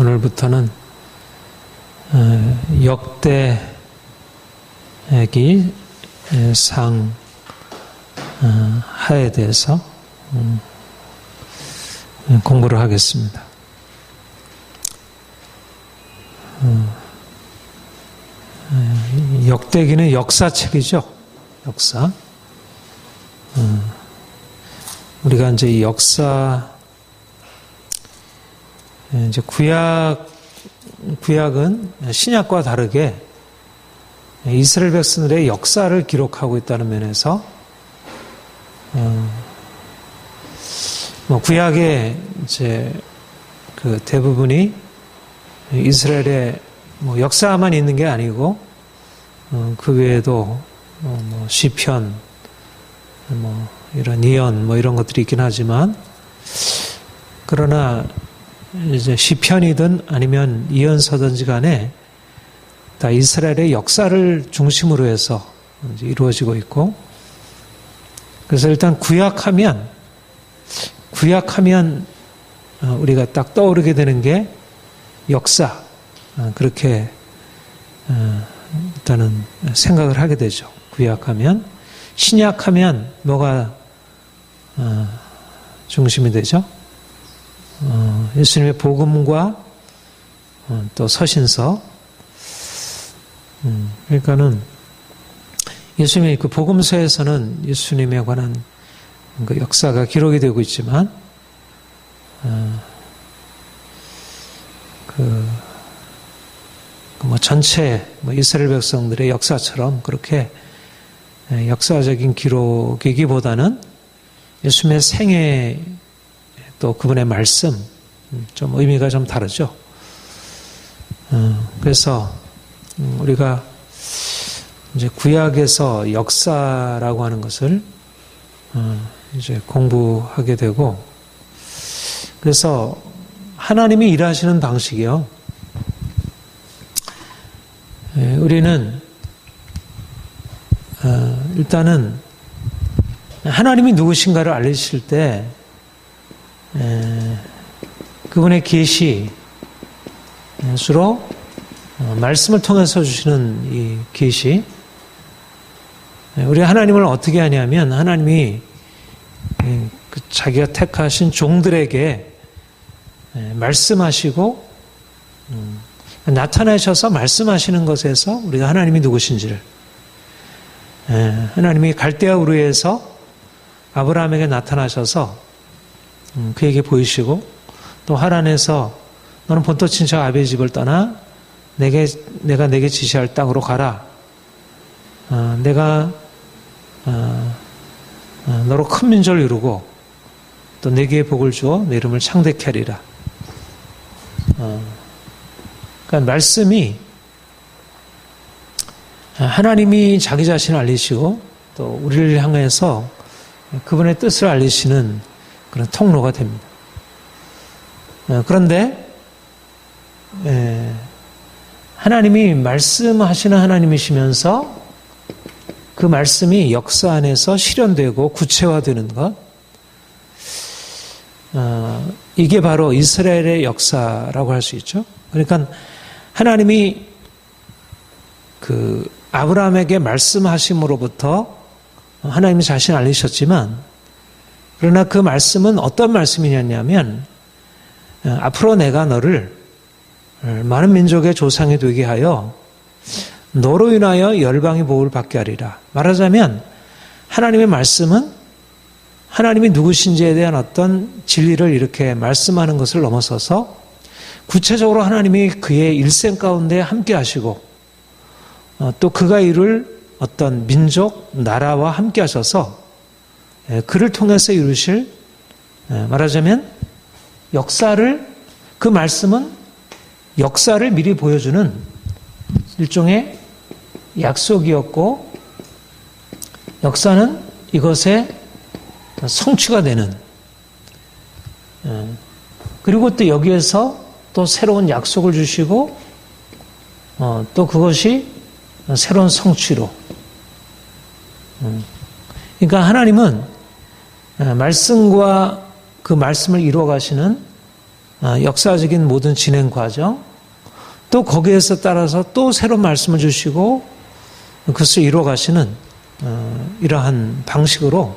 오늘부터는 역대기 상하에 대해서 공부를 하겠습니다. 역대기는 역사책이죠. 역사. 우리가 이제 이 역사, 이제 구약은 신약과 다르게 이스라엘 백성들의 역사를 기록하고 있다는 면에서 구약의 이제 그 대부분이 이스라엘의 역사만 있는 게 아니고 그 외에도 시편, 이런 예언 이런 것들이 있긴 하지만, 그러나 이제 시편이든 아니면 예언서든지 간에 다 이스라엘의 역사를 중심으로 해서 이제 이루어지고 있고, 그래서 일단 구약하면 우리가 딱 떠오르게 되는 게 역사, 그렇게 일단은 생각을 하게 되죠. 구약하면. 신약하면 뭐가 중심이 되죠? 예수님의 복음과 또 서신서. 그러니까는 예수님의 그 복음서에서는 예수님에 관한 그 역사가 기록이 되고 있지만, 전체 이스라엘 백성들의 역사처럼 그렇게 역사적인 기록이기보다는 예수님의 생애, 또 그분의 말씀, 좀 의미가 좀 다르죠. 그래서 우리가 이제 구약에서 역사라고 하는 것을 이제 공부하게 되고, 그래서 하나님이 일하시는 방식이요. 우리는 일단은 하나님이 누구신가를 알리실 때 그분의 계시, 주로 말씀을 통해서 주시는 이 계시, 우리 하나님을 어떻게 하냐면, 하나님이 자기가 택하신 종들에게 말씀하시고 나타나셔서 말씀하시는 것에서 우리가 하나님이 누구신지를, 하나님이 갈대아 우르에서 아브라함에게 나타나셔서 그에게 보이시고, 또 하란에서 너는 본토 친척 아비의 집을 떠나 내가 내게 지시할 땅으로 가라. 내가 너로 큰 민족을 이루고 또 내게 복을 주어 내 이름을 창대케 하리라. 그러니까 말씀이 하나님이 자기 자신을 알리시고 또 우리를 향해서 그분의 뜻을 알리시는 그런 통로가 됩니다. 그런데 하나님이 말씀하시는 하나님이시면서 그 말씀이 역사 안에서 실현되고 구체화되는 것, 이게 바로 이스라엘의 역사라고 할 수 있죠. 그러니까 하나님이 그 아브라함에게 말씀하심으로부터 하나님이 자신을 알리셨지만, 그러나 그 말씀은 어떤 말씀이냐면, 앞으로 내가 너를 많은 민족의 조상이 되게 하여 너로 인하여 열방의 복을 받게 하리라. 말하자면 하나님의 말씀은 하나님이 누구신지에 대한 어떤 진리를 이렇게 말씀하는 것을 넘어서서 구체적으로 하나님이 그의 일생 가운데 함께 하시고 또 그가 이룰 어떤 민족, 나라와 함께 하셔서 그를 통해서 이루실, 말하자면 역사를, 그 말씀은 역사를 미리 보여주는 일종의 약속이었고, 역사는 이것의 성취가 되는, 그리고 또 여기에서 또 새로운 약속을 주시고 또 그것이 새로운 성취로, 그러니까 하나님은 말씀과 그 말씀을 이루어 가시는 역사적인 모든 진행 과정, 또 거기에서 따라서 또 새로운 말씀을 주시고 그것을 이루어 가시는 이러한 방식으로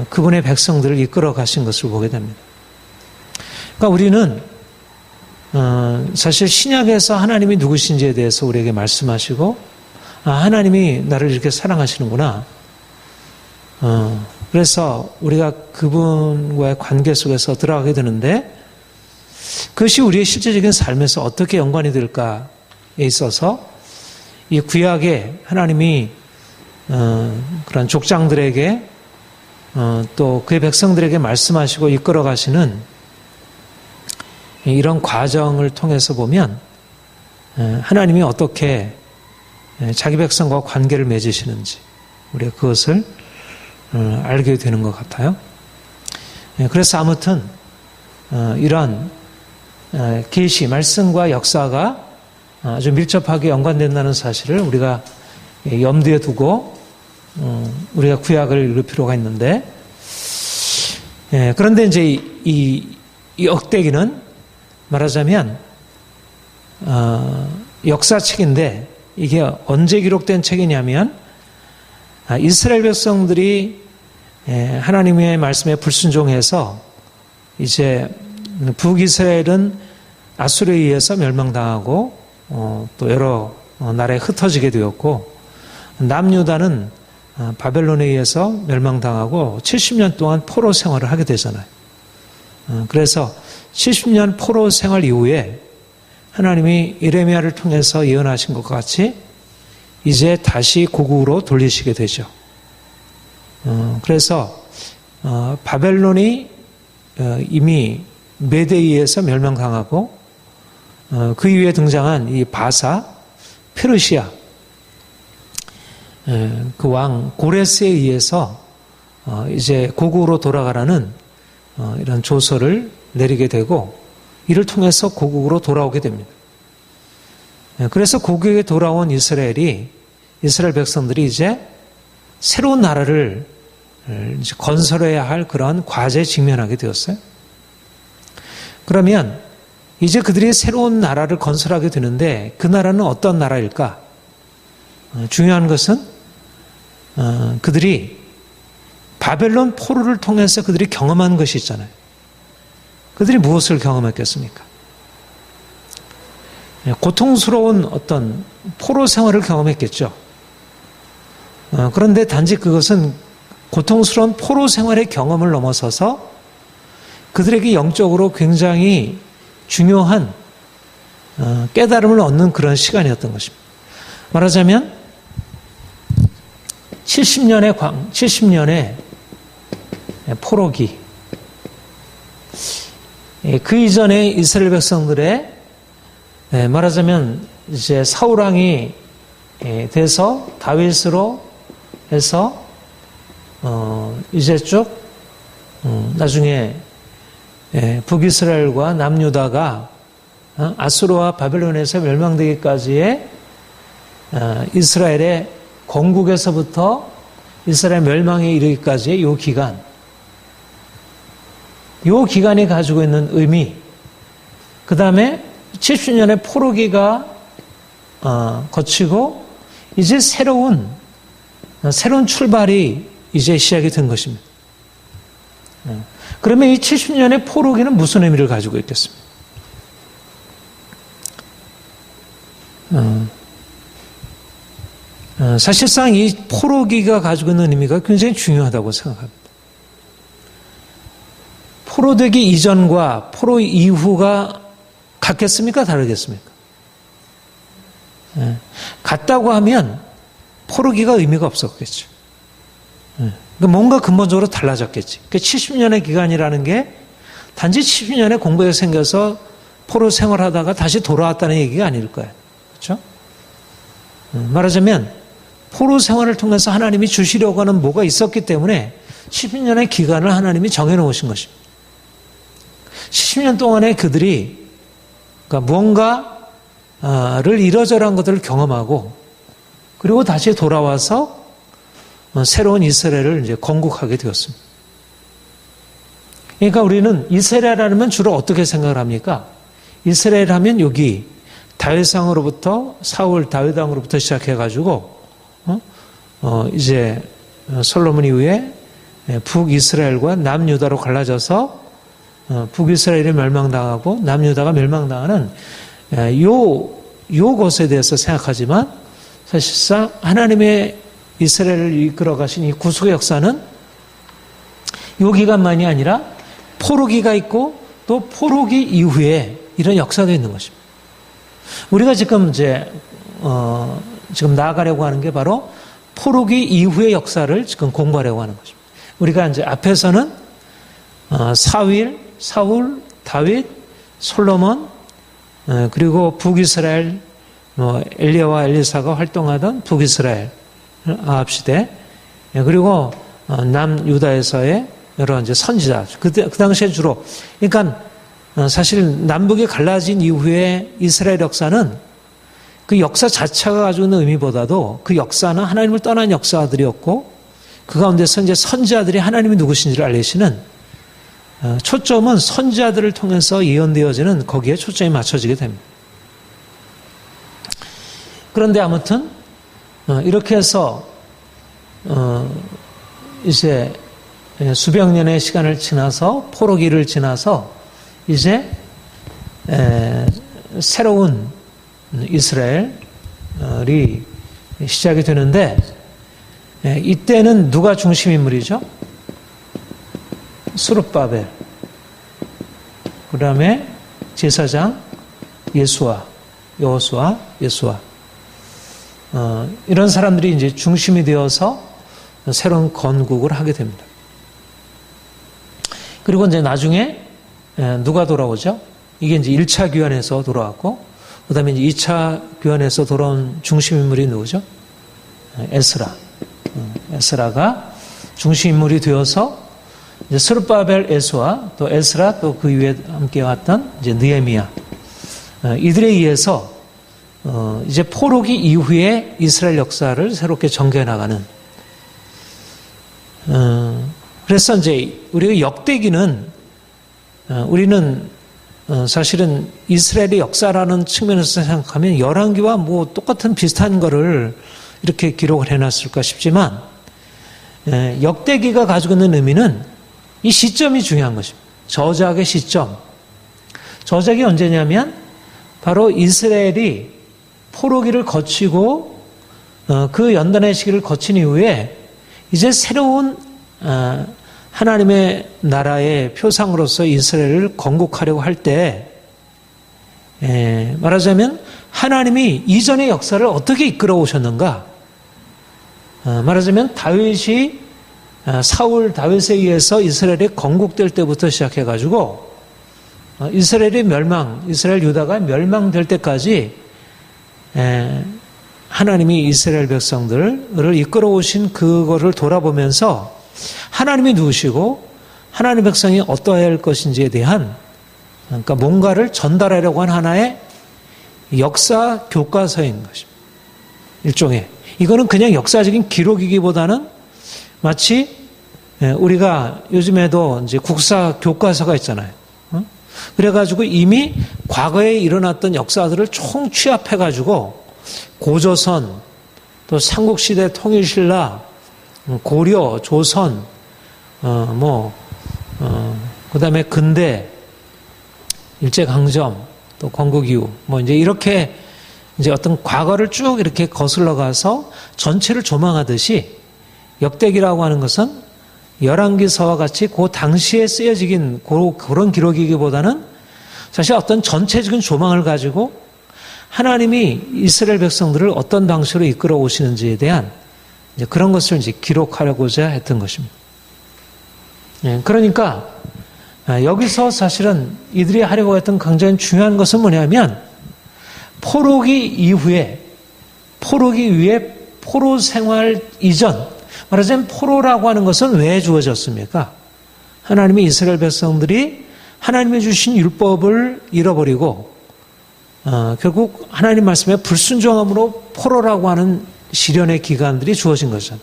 그분의 백성들을 이끌어 가신 것을 보게 됩니다. 그러니까 우리는 사실 신약에서 하나님이 누구신지에 대해서 우리에게 말씀하시고 하나님이 나를 이렇게 사랑하시는구나. 그래서 우리가 그분과의 관계 속에서 들어가게 되는데 그것이 우리의 실제적인 삶에서 어떻게 연관이 될까에 있어서 이 구약에 하나님이 그런 족장들에게 또 그의 백성들에게 말씀하시고 이끌어 가시는 이런 과정을 통해서 보면 하나님이 어떻게 자기 백성과 관계를 맺으시는지 우리가 그것을 알게 되는 것 같아요. 그래서 아무튼 이런 계시, 말씀과 역사가 아주 밀접하게 연관된다는 사실을 우리가 염두에 두고 우리가 구약을 읽을 필요가 있는데 그런데 이제 이 역대기는 말하자면 역사책인데 이게 언제 기록된 책이냐면 이스라엘 백성들이 하나님의 말씀에 불순종해서 이제 북이스라엘은 아수르에 의해서 멸망당하고 또 여러 나라에 흩어지게 되었고 남유다는 바벨론에 의해서 멸망당하고 70년 동안 포로 생활을 하게 되잖아요. 그래서 70년 포로 생활 이후에 하나님이 예레미야를 통해서 예언하신 것 같이 이제 다시 고국으로 돌리시게 되죠. 그래서 바벨론이 이미 메대에 의해서 멸망당하고 그 이후에 등장한 이 바사, 페르시아 그 왕 고레스에 의해서 이제 고국으로 돌아가라는 이런 조서를 내리게 되고 이를 통해서 고국으로 돌아오게 됩니다. 그래서 고국에 돌아온 이스라엘 백성들이 이제 새로운 나라를 이제 건설해야 할 그런 과제에 직면하게 되었어요. 그러면 이제 그들이 새로운 나라를 건설하게 되는데 그 나라는 어떤 나라일까? 중요한 것은 그들이 바벨론 포로를 통해서 그들이 경험한 것이 있잖아요. 그들이 무엇을 경험했겠습니까? 고통스러운 어떤 포로 생활을 경험했겠죠. 그런데 단지 그것은 고통스러운 포로 생활의 경험을 넘어서서 그들에게 영적으로 굉장히 중요한 깨달음을 얻는 그런 시간이었던 것입니다. 말하자면 70년의 포로기, 그 이전에 이스라엘 백성들의 말하자면 이제 사울 왕이 돼서 다윗으로 해서 이제 쭉 나중에 북이스라엘과 남유다가 아수르와 바벨론에서 멸망되기까지의 이스라엘의 건국에서부터 이스라엘 멸망에 이르기까지의 이 기간이 가지고 있는 의미, 그 다음에 70년의 포로기가 거치고 이제 새로운 출발이 이제 시작이 된 것입니다. 그러면 이 70년의 포로기는 무슨 의미를 가지고 있겠습니까? 사실상 이 포로기가 가지고 있는 의미가 굉장히 중요하다고 생각합니다. 포로되기 이전과 포로 이후가 같겠습니까? 다르겠습니까? 같다고 하면 포로기가 의미가 없었겠죠. 뭔가 근본적으로 달라졌겠지. 70년의 기간이라는 게 단지 70년의 공부가 생겨서 포로 생활하다가 다시 돌아왔다는 얘기가 아닐 거예요. 그렇죠? 말하자면 포로 생활을 통해서 하나님이 주시려고 하는 뭐가 있었기 때문에 70년의 기간을 하나님이 정해놓으신 것입니다. 70년 동안에 그들이 무언가를 이러저러한 것들을 경험하고 그리고 다시 돌아와서 새로운 이스라엘을 이제 건국하게 되었습니다. 그러니까 우리는 이스라엘 하면 주로 어떻게 생각을 합니까? 이스라엘 하면 여기 다윗왕으로부터 사울 다윗 왕으로부터 시작해가지고 이제 솔로몬 이후에 북이스라엘과 남유다로 갈라져서 북이스라엘이 멸망당하고 남유다가 멸망당하는 요 것에 대해서 생각하지만 사실상 하나님의 이스라엘을 이끌어 가신 이 구속의 역사는 요 기간만이 아니라 포로기가 있고 또 포로기 이후에 이런 역사가 있는 것입니다. 우리가 지금 지금 나아가려고 하는 게 바로 포로기 이후의 역사를 지금 공부하려고 하는 것입니다. 우리가 이제 앞에서는 사울, 다윗, 솔로몬, 그리고 북이스라엘, 엘리야와 엘리사가 활동하던 북이스라엘 아합 시대, 그리고 남유다에서의 여러 이제 선지자, 그 당시에 주로, 그러니까 사실 남북이 갈라진 이후에 이스라엘 역사는 그 역사 자체가 가지고 있는 의미보다도 그 역사는 하나님을 떠난 역사들이었고 그 가운데서 이제 선지자들이 하나님이 누구신지를 알리시는 초점은 선지자들을 통해서 예언되어지는 거기에 초점이 맞춰지게 됩니다. 그런데 아무튼 이렇게 해서 이제 수백 년의 시간을 지나서 포로기를 지나서 이제 새로운 이스라엘이 시작이 되는데 이때는 누가 중심 인물이죠? 스룹바벨, 그 다음에 제사장 여호수아, 이런 사람들이 이제 중심이 되어서 새로운 건국을 하게 됩니다. 그리고 이제 나중에 누가 돌아오죠? 이게 이제 1차 귀환에서 돌아왔고, 그 다음에 이제 2차 귀환에서 돌아온 중심 인물이 누구죠? 에스라가 중심 인물이 되어서 이제 스룹바벨 에스라 또 그 위에 함께 왔던 이제 느헤미야, 이들에 의해서 이제 포로기 이후에 이스라엘 역사를 새롭게 전개해 나가는. 그래서 이제 우리가 역대기는 우리는 사실은 이스라엘의 역사라는 측면에서 생각하면 열왕기와 뭐 똑같은 비슷한 거를 이렇게 기록을 해놨을까 싶지만 역대기가 가지고 있는 의미는 이 시점이 중요한 것입니다. 저작의 시점. 저작이 언제냐면 바로 이스라엘이 포로기를 거치고 그 연단의 시기를 거친 이후에 이제 새로운 하나님의 나라의 표상으로서 이스라엘을 건국하려고 할 때 말하자면 하나님이 이전의 역사를 어떻게 이끌어 오셨는가, 말하자면 다윗에 의해서 이스라엘이 건국될 때부터 시작해가지고 이스라엘 유다가 멸망될 때까지 하나님이 이스라엘 백성들을 이끌어 오신 그거를 돌아보면서 하나님이 누구시고 하나님의 백성이 어떠해야 할 것인지에 대한, 그러니까 뭔가를 전달하려고 한 하나의 역사 교과서인 것입니다. 일종의. 이거는 그냥 역사적인 기록이기보다는 마치 우리가 요즘에도 이제 국사 교과서가 있잖아요. 그래가지고 이미 과거에 일어났던 역사들을 총취합해가지고 고조선, 또 삼국시대 통일신라, 고려, 조선, 그 다음에 근대, 일제강점, 또 건국 이후, 이제 이렇게 이제 어떤 과거를 쭉 이렇게 거슬러 가서 전체를 조망하듯이 역대기라고 하는 것은 열왕기서와 같이 그 당시에 쓰여지긴 그런 기록이기보다는 사실 어떤 전체적인 조망을 가지고 하나님이 이스라엘 백성들을 어떤 방식으로 이끌어 오시는지에 대한 이제 그런 것을 이제 기록하려고자 했던 것입니다. 그러니까 여기서 사실은 이들이 하려고 했던 굉장히 중요한 것은 뭐냐면 포로기 이후에 포로 생활 이전, 말하자면 포로라고 하는 것은 왜 주어졌습니까? 하나님이 이스라엘 백성들이 하나님이 주신 율법을 잃어버리고 결국 하나님 말씀에 불순종함으로 포로라고 하는 시련의 기간들이 주어진 거죠.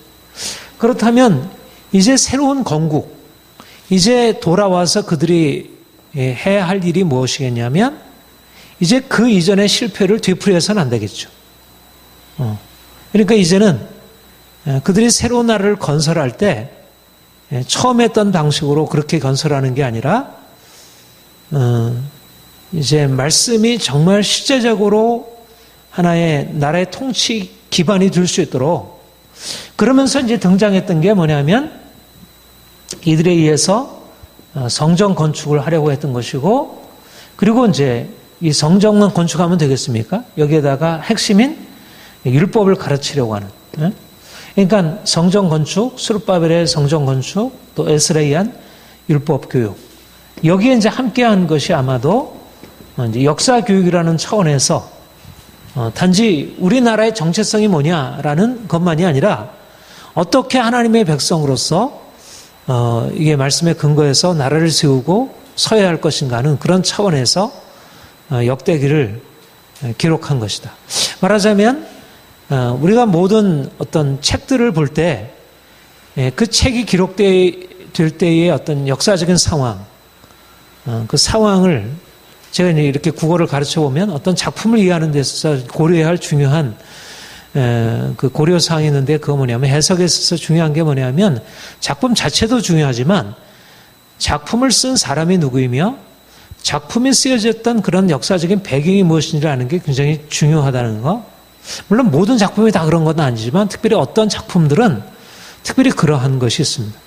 그렇다면 이제 새로운 건국, 이제 돌아와서 그들이 해야 할 일이 무엇이겠냐면 이제 그 이전의 실패를 되풀이해서는 안 되겠죠. 그러니까 이제는 그들이 새로운 나라를 건설할 때 처음 했던 방식으로 그렇게 건설하는 게 아니라 이제 말씀이 정말 실제적으로 하나의 나라의 통치 기반이 될 수 있도록 그러면서 이제 등장했던 게 뭐냐면 이들에 의해서 성전 건축을 하려고 했던 것이고 그리고 이제 이 성전만 건축하면 되겠습니까? 여기에다가 핵심인 율법을 가르치려고 하는. 그러니까 성전 건축, 스룹바벨의 성전 건축, 또 에스라에 의한 율법 교육. 여기에 이제 함께한 것이 아마도 이제 역사 교육이라는 차원에서 단지 우리나라의 정체성이 뭐냐라는 것만이 아니라 어떻게 하나님의 백성으로서 이게 말씀의 근거에서 나라를 세우고 서야 할 것인가 하는 그런 차원에서 역대기를 기록한 것이다. 말하자면 우리가 모든 어떤 책들을 볼 때 그 책이 기록될 때의 어떤 역사적인 상황, 그 상황을 제가 이렇게 국어를 가르쳐 보면 어떤 작품을 이해하는 데 있어서 고려해야 할 중요한 그 고려사항이 있는데 그거 뭐냐면 해석에 있어서 중요한 게 뭐냐면 작품 자체도 중요하지만 작품을 쓴 사람이 누구이며 작품이 쓰여졌던 그런 역사적인 배경이 무엇인지를 아는 게 굉장히 중요하다는 거. 물론 모든 작품이 다 그런 건 아니지만 특별히 어떤 작품들은 특별히 그러한 것이 있습니다.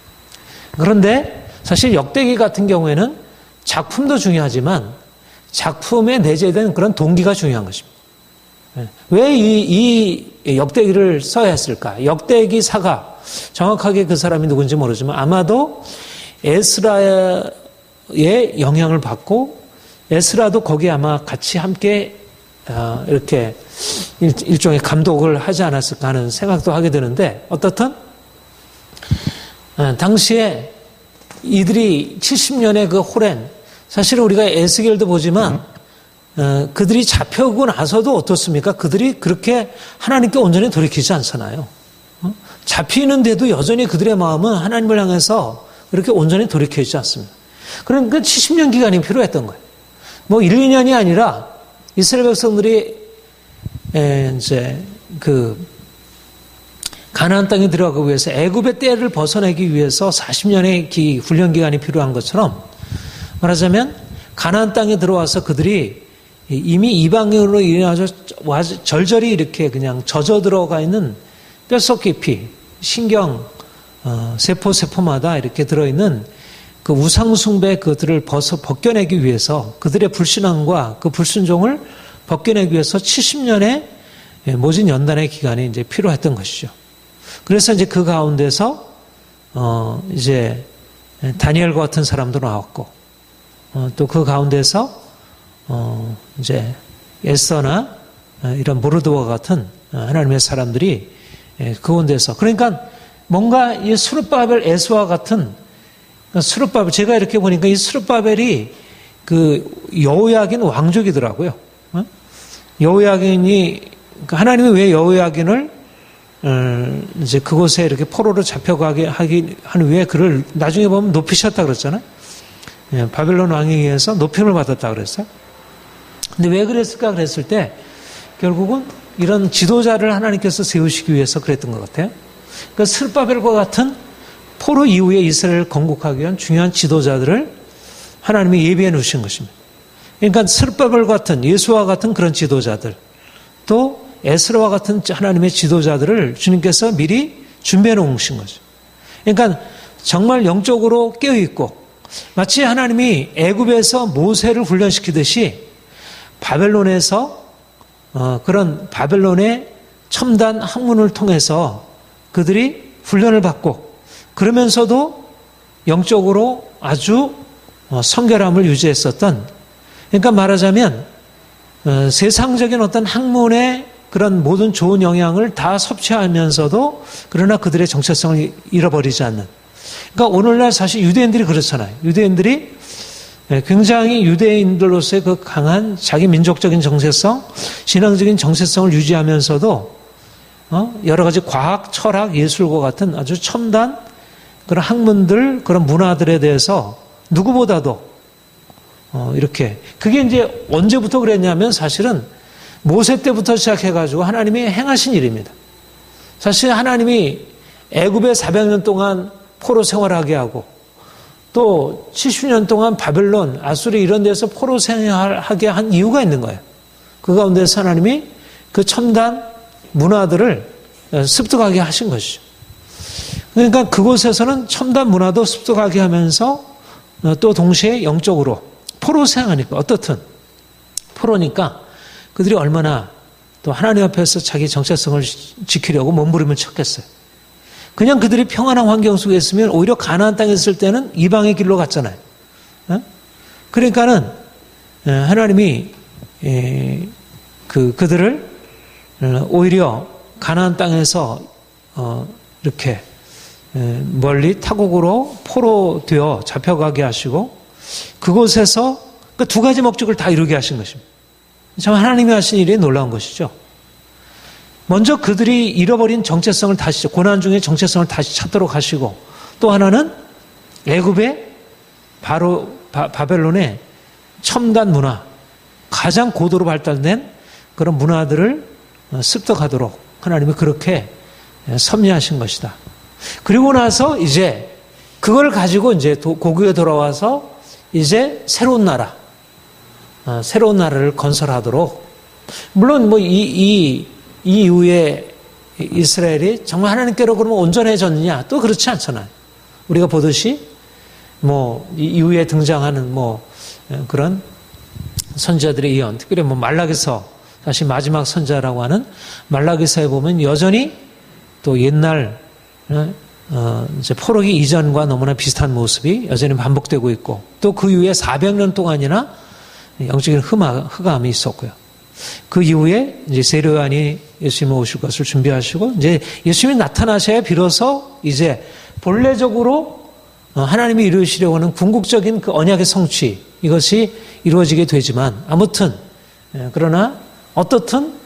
그런데 사실 역대기 같은 경우에는 작품도 중요하지만 작품에 내재된 그런 동기가 중요한 것입니다. 왜 이 역대기를 써야 했을까? 역대기사가 정확하게 그 사람이 누군지 모르지만 아마도 에스라의 영향을 받고 에스라도 거기에 아마 같이 함께 이렇게 일종의 감독을 하지 않았을까 하는 생각도 하게 되는데 어떻든 당시에 이들이 70년의 그 호렌 사실은 우리가 에스겔도 보지만 그들이 잡혀오고 나서도 어떻습니까? 그들이 그렇게 하나님께 온전히 돌이키지 않잖아요. 잡히는데도 여전히 그들의 마음은 하나님을 향해서 그렇게 온전히 돌이켜 있지 않습니다. 그러니까 70년 기간이 필요했던 거예요. 뭐 1, 2년이 아니라 이스라엘 백성들이 이제 그 가나안 땅에 들어가기 위해서 애굽의 때를 벗어내기 위해서 40년의 훈련 기간이 필요한 것처럼 말하자면 가나안 땅에 들어와서 그들이 이미 이방인으로 인해서 절절히 이렇게 그냥 젖어 들어가 있는 뼛속 깊이 신경 세포마다 이렇게 들어있는 그 우상숭배 그들을 벗겨내기 위해서 그들의 불신앙과 그 불순종을 벗겨내기 위해서 70년의 모진 연단의 기간이 이제 필요했던 것이죠. 그래서 이제 그 가운데서 이제 다니엘과 같은 사람도 나왔고 또 그 가운데서 이제 에스더나 이런 모르드와 같은 하나님의 사람들이 그 가운데서 그러니까 뭔가 이 스룹바벨 에스와 같은 스룹바벨 제가 이렇게 보니까 이 스룹바벨이 그 여호야긴 왕족이더라고요. 여호야긴이 하나님이 왜 여호야긴을 이제 그곳에 이렇게 포로로 잡혀가게 하기 위해 그를 나중에 보면 높이셨다 그랬잖아요. 바벨론 왕에 의해서 높임을 받았다 그랬어요. 근데 왜 그랬을까 그랬을 때 결국은 이런 지도자를 하나님께서 세우시기 위해서 그랬던 것 같아요. 그러니까 스룹바벨과 같은 포로 이후에 이스라엘을 건국하기 위한 중요한 지도자들을 하나님이 예비해 놓으신 것입니다. 그러니까 스룹바벨 같은 예수와 같은 그런 지도자들 또 에스라와 같은 하나님의 지도자들을 주님께서 미리 준비해 놓으신 거죠. 그러니까 정말 영적으로 깨어있고 마치 하나님이 애굽에서 모세를 훈련시키듯이 바벨론에서 그런 바벨론의 첨단 학문을 통해서 그들이 훈련을 받고 그러면서도 영적으로 아주 성결함을 유지했었던 그러니까 말하자면 세상적인 어떤 학문의 그런 모든 좋은 영향을 다 섭취하면서도 그러나 그들의 정체성을 잃어버리지 않는 그러니까 오늘날 사실 유대인들이 그렇잖아요. 유대인들이 굉장히 유대인들로서의 그 강한 자기 민족적인 정체성, 신앙적인 정체성을 유지하면서도 여러 가지 과학, 철학, 예술과 같은 아주 첨단 그런 학문들, 그런 문화들에 대해서 누구보다도 이렇게 그게 이제 언제부터 그랬냐면 사실은 모세 때부터 시작해가지고 하나님이 행하신 일입니다. 사실 하나님이 애굽에 400년 동안 포로 생활하게 하고 또 70년 동안 바벨론, 아수리 이런 데서 포로 생활하게 한 이유가 있는 거예요. 그 가운데서 하나님이 그 첨단 문화들을 습득하게 하신 것이죠. 그러니까 그곳에서는 첨단 문화도 습득하게 하면서 또 동시에 영적으로 포로 생활하니까 어떻든 포로니까 그들이 얼마나 또 하나님 앞에서 자기 정체성을 지키려고 몸부림을 쳤겠어요. 그냥 그들이 평안한 환경 속에 있으면 오히려 가나안 땅에 있을 때는 이방의 길로 갔잖아요. 그러니까는 하나님이 그들을 오히려 가나안 땅에서 이렇게 멀리 타국으로 포로 되어 잡혀가게 하시고 그곳에서 그 두 가지 목적을 다 이루게 하신 것입니다. 참 하나님이 하신 일이 놀라운 것이죠. 먼저 그들이 잃어버린 정체성을 다시 고난 중에 정체성을 다시 찾도록 하시고 또 하나는 애굽의 바로 바벨론의 첨단 문화 가장 고도로 발달된 그런 문화들을 습득하도록 하나님이 그렇게 섭리하신 것이다. 그리고 나서 이제 그걸 가지고 이제 고국에 돌아와서 이제 새로운 나라를 건설하도록 물론 뭐 이 이후에 이스라엘이 정말 하나님께로 그러면 온전해졌느냐 또 그렇지 않잖아요. 우리가 보듯이 뭐 이후에 등장하는 뭐 그런 선지자들의 예언, 특별히 뭐 말라기서 다시 마지막 선지자라고 하는 말라기서에 보면 여전히 또 옛날 이제 포로기 이전과 너무나 비슷한 모습이 여전히 반복되고 있고 또 그 이후에 400년 동안이나 영적인 흑암이 있었고요. 그 이후에 이제 세례 요한이 예수님이 오실 것을 준비하시고 이제 예수님이 나타나셔야 비로소 이제 본래적으로 하나님이 이루시려고 하는 궁극적인 그 언약의 성취 이것이 이루어지게 되지만 아무튼 그러나 어떻든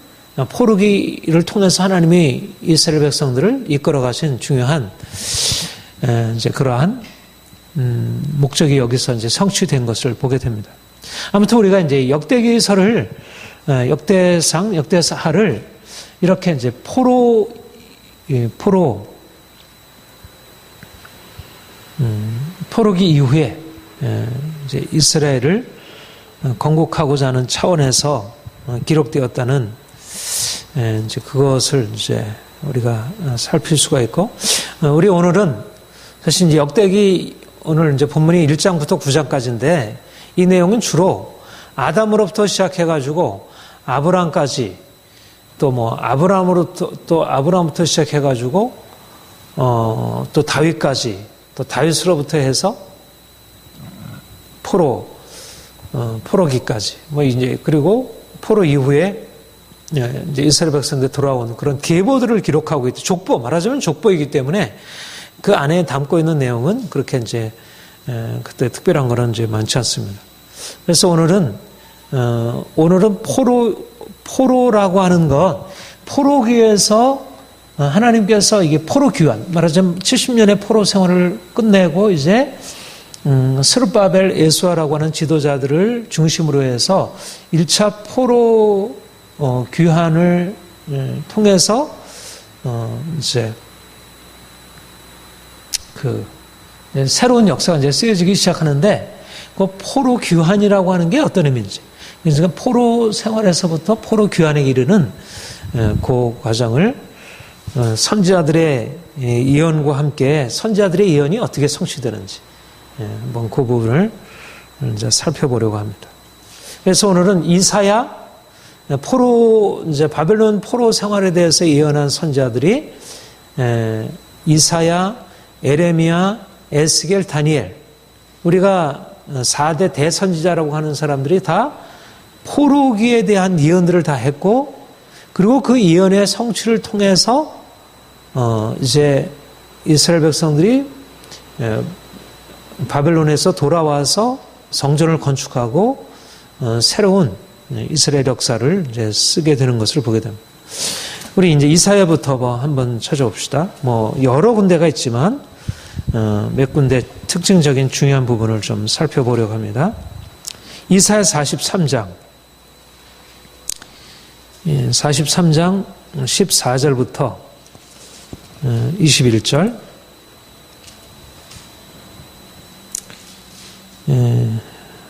포르기를 통해서 하나님이 이스라엘 백성들을 이끌어 가신 중요한 이제 그러한 목적이 여기서 이제 성취된 것을 보게 됩니다. 아무튼 우리가 이제 역대기서를 역대사를 이렇게 이제 포로기 이후에 이제 이스라엘을 건국하고자 하는 차원에서 기록되었다는 이제 그것을 이제 우리가 살필 수가 있고 우리 오늘은 사실 이제 역대기 오늘 이제 본문이 1장부터 9장까지인데 이 내용은 주로 아담으로부터 시작해가지고 아브라함까지 또 뭐 아브라함부터 시작해가지고 또 다윗까지 또 다윗으로부터 해서 포로기까지 뭐 이제 그리고 포로 이후에 이제 이스라엘 백성들 돌아온 그런 계보들을 기록하고 있죠. 족보 말하자면 족보이기 때문에 그 안에 담고 있는 내용은 그렇게 이제 그때 특별한 거는 이제 많지 않습니다. 그래서 오늘은 포로라고 하는 것, 포로기에서 하나님께서 이게 포로 귀환, 말하자면 70년의 포로 생활을 끝내고 이제 스룹바벨 예수아라고 하는 지도자들을 중심으로 해서 1차 포로 귀환을 통해서 이제 그 새로운 역사가 이제 쓰여지기 시작하는데 그 포로 귀환이라고 하는 게 어떤 의미인지, 그러니까 포로 생활에서부터 포로 귀환에 이르는 그 과정을 선지자들의 예언과 함께 선지자들의 예언이 어떻게 성취되는지 한번 그 부분을 이제 살펴보려고 합니다. 그래서 오늘은 이사야 이제 바벨론 포로 생활에 대해서 예언한 선지자들이 이사야, 에레미야, 에스겔, 다니엘, 우리가 4대 대선지자라고 하는 사람들이 다 포로기에 대한 예언들을 다 했고, 그리고 그 예언의 성취를 통해서 이제 이스라엘 백성들이 바벨론에서 돌아와서 성전을 건축하고 새로운 이스라엘 역사를 이제 쓰게 되는 것을 보게 됩니다. 우리 이제 이사야부터 한번 찾아봅시다. 뭐 여러 군데가 있지만 몇 군데 특징적인 중요한 부분을 좀 살펴보려고 합니다. 이사야 43장 14절부터 21절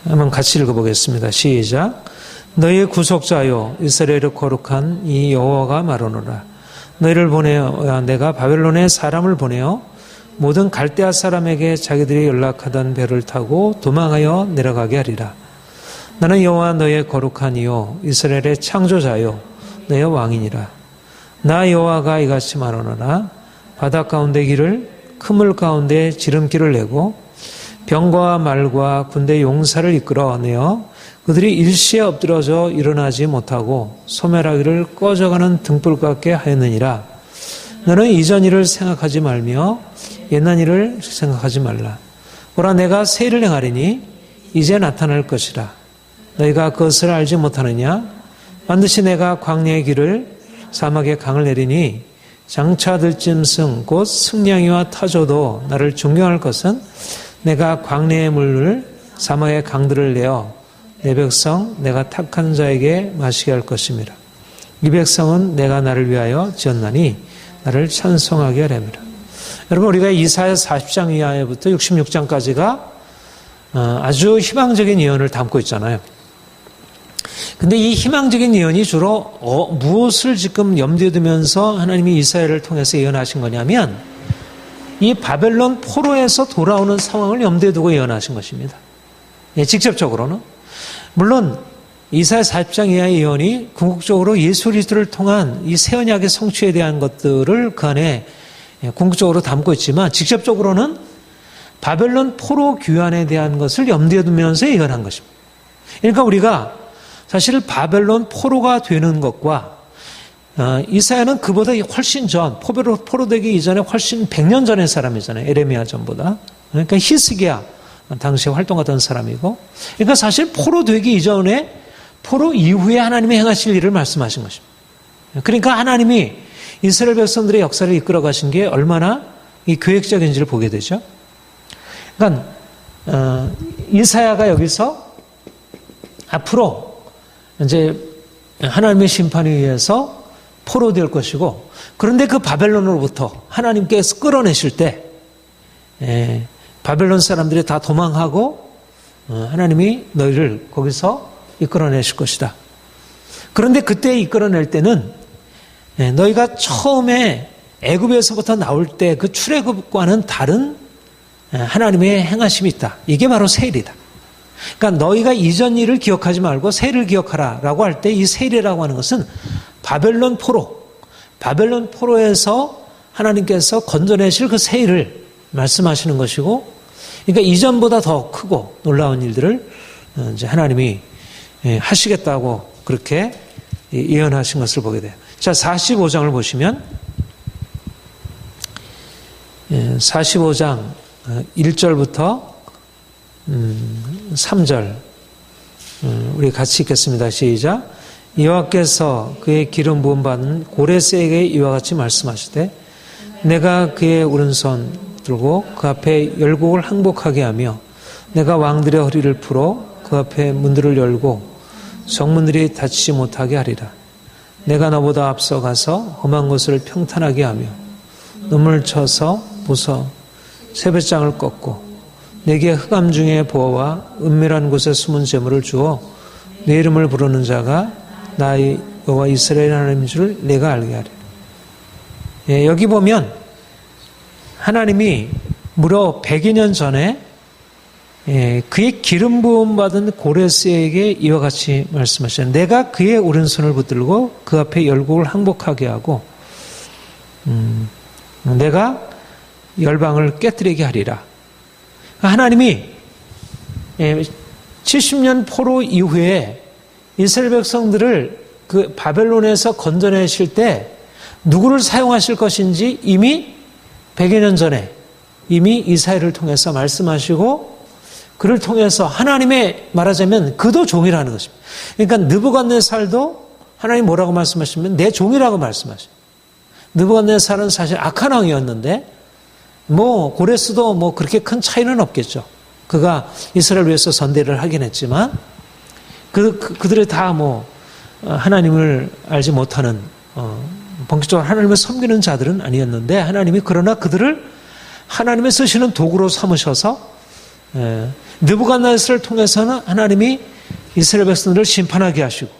한번 같이 읽어보겠습니다. 시작. 너희의 구속자요 이스라엘의 거룩한 이 여호와가 말하노라. 너희를 보내어 내가 바벨론에 사람을 보내어 모든 갈대아 사람에게 자기들이 연락하던 배를 타고 도망하여 내려가게 하리라. 나는 여호와 너희의 거룩한 이요 이스라엘의 창조자요 너희의 왕이니라. 나 여호와가 이같이 말하노라. 바다 가운데 길을 그물 가운데 지름길을 내고 병과 말과 군대 용사를 이끌어내어 그들이 일시에 엎드러져 일어나지 못하고 소멸하기를 꺼져가는 등불 같게 하였느니라. 너는 이전 일을 생각하지 말며 옛날 일을 생각하지 말라. 보라 내가 새 일을 행하리니 이제 나타날 것이라. 너희가 그것을 알지 못하느냐? 반드시 내가 광야의 길을 사막의 강을 내리니 장차 들짐승 곧 승냥이와 타조도 나를 존경할 것은 내가 광야의 물을 사막의 강들을 내어 내 백성 내가 택한 자에게 마시게 할 것입니다. 이 백성은 내가 나를 위하여 지었나니 나를 찬송하게 하렵니다. 여러분 우리가 이사야 40장 이하부터 66장까지가 아주 희망적인 예언을 담고 있잖아요. 근데 이 희망적인 예언이 주로 무엇을 지금 염두에 두면서 하나님이 이사야를 통해서 예언하신 거냐면 이 바벨론 포로에서 돌아오는 상황을 염두에 두고 예언하신 것입니다. 예, 직접적으로는. 물론 이사야 40장 이하의 예언이 궁극적으로 예수 그리스도를 통한 이 새 언약의 성취에 대한 것들을 그 안에 궁극적으로 담고 있지만 직접적으로는 바벨론 포로 귀환에 대한 것을 염두에 두면서 예언한 것입니다. 그러니까 우리가 사실 바벨론 포로가 되는 것과 이사야는 그보다 훨씬 전, 포로 되기 이전에 훨씬 100년 전의 사람이잖아요. 에레미야 전보다. 그러니까 히스기야 당시에 활동하던 사람이고, 그러니까 사실 포로 되기 이전에 포로 이후에 하나님이 행하실 일을 말씀하신 것입니다. 그러니까 하나님이 이스라엘 백성들의 역사를 이끌어 가신 게 얼마나 이 계획적인지를 보게 되죠. 그러니까 이사야가 여기서 앞으로 이제 하나님의 심판에 의해서 포로될 것이고, 그런데 그 바벨론으로부터 하나님께서 끌어내실 때 바벨론 사람들이 다 도망하고 하나님이 너희를 거기서 이끌어내실 것이다. 그런데 그때 이끌어낼 때는 너희가 처음에 애굽에서부터 나올 때 그 출애굽과는 다른 하나님의 행하심이 있다. 이게 바로 새 일이다. 그러니까 너희가 이전 일을 기억하지 말고 새 일을 기억하라라고 할 때 이 새 일이라고 하는 것은 바벨론 포로에서 하나님께서 건져내실 그 새 일을 말씀하시는 것이고, 그러니까 이전보다 더 크고 놀라운 일들을 이제 하나님이 하시겠다고 그렇게 예언하신 것을 보게 돼요. 자, 45장을 보시면 45장 1절부터 3절 우리 같이 읽겠습니다. 시작. 여호와께서 그의 기름 부음 받은 고레스에게 이와 같이 말씀하시되 내가 그의 오른손 들고 그 앞에 열국을 항복하게 하며 내가 왕들의 허리를 풀어 그 앞에 문들을 열고 성문들이 닫히지 못하게 하리라. 내가 너보다 앞서가서 험한 곳을 평탄하게 하며 눈물 쳐서 부숴 세뱃장을 꺾고 내게 흑암 중에 보아와 은밀한 곳에 숨은 재물을 주어 내 이름을 부르는 자가 나의 여호와 이스라엘 하나님인 줄 내가 알게 하리라. 여기 보면 하나님이 무려 100여 년 전에 그의 기름 부음 받은 고레스에게 이와 같이 말씀하셨어요. 내가 그의 오른손을 붙들고 그 앞에 열국을 항복하게 하고 내가 열방을 깨뜨리게 하리라. 하나님이 70년 포로 이후에 이스라엘 백성들을 그 바벨론에서 건져내실 때 누구를 사용하실 것인지 이미 100여 년 전에 이미 이사야를 통해서 말씀하시고 그를 통해서 하나님의 말하자면 그도 종이라는 것입니다. 그러니까 느부갓네살도 하나님 뭐라고 말씀하시면 내 종이라고 말씀하셔요. 느부갓네살은 사실 악한 왕이었는데 고레스도 그렇게 큰 차이는 없겠죠. 그가 이스라엘 위해서 선대를 하긴 했지만 그들이 다 하나님을 알지 못하는 본격적으로 하나님을 섬기는 자들은 아니었는데 하나님이 그러나 그들을 하나님의 쓰시는 도구로 삼으셔서 느부갓네살을 통해서는 하나님이 이스라엘 백성들을 심판하게 하시고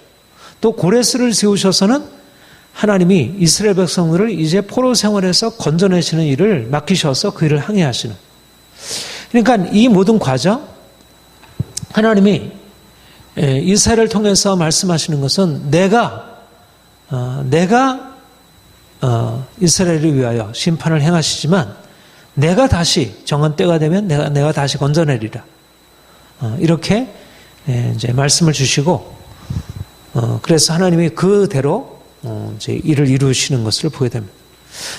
또 고레스를 세우셔서는 하나님이 이스라엘 백성들을 이제 포로 생활에서 건져내시는 일을 맡기셔서 그 일을 항해하시는. 그러니까 이 모든 과정 하나님이 이스라엘을 통해서 말씀하시는 것은 내가 이스라엘을 위하여 심판을 행하시지만 내가 다시 정한 때가 되면 내가 다시 건져내리라. 이렇게 이제 말씀을 주시고 그래서 하나님이 그대로 이제 일을 이루시는 것을 보게 됩니다.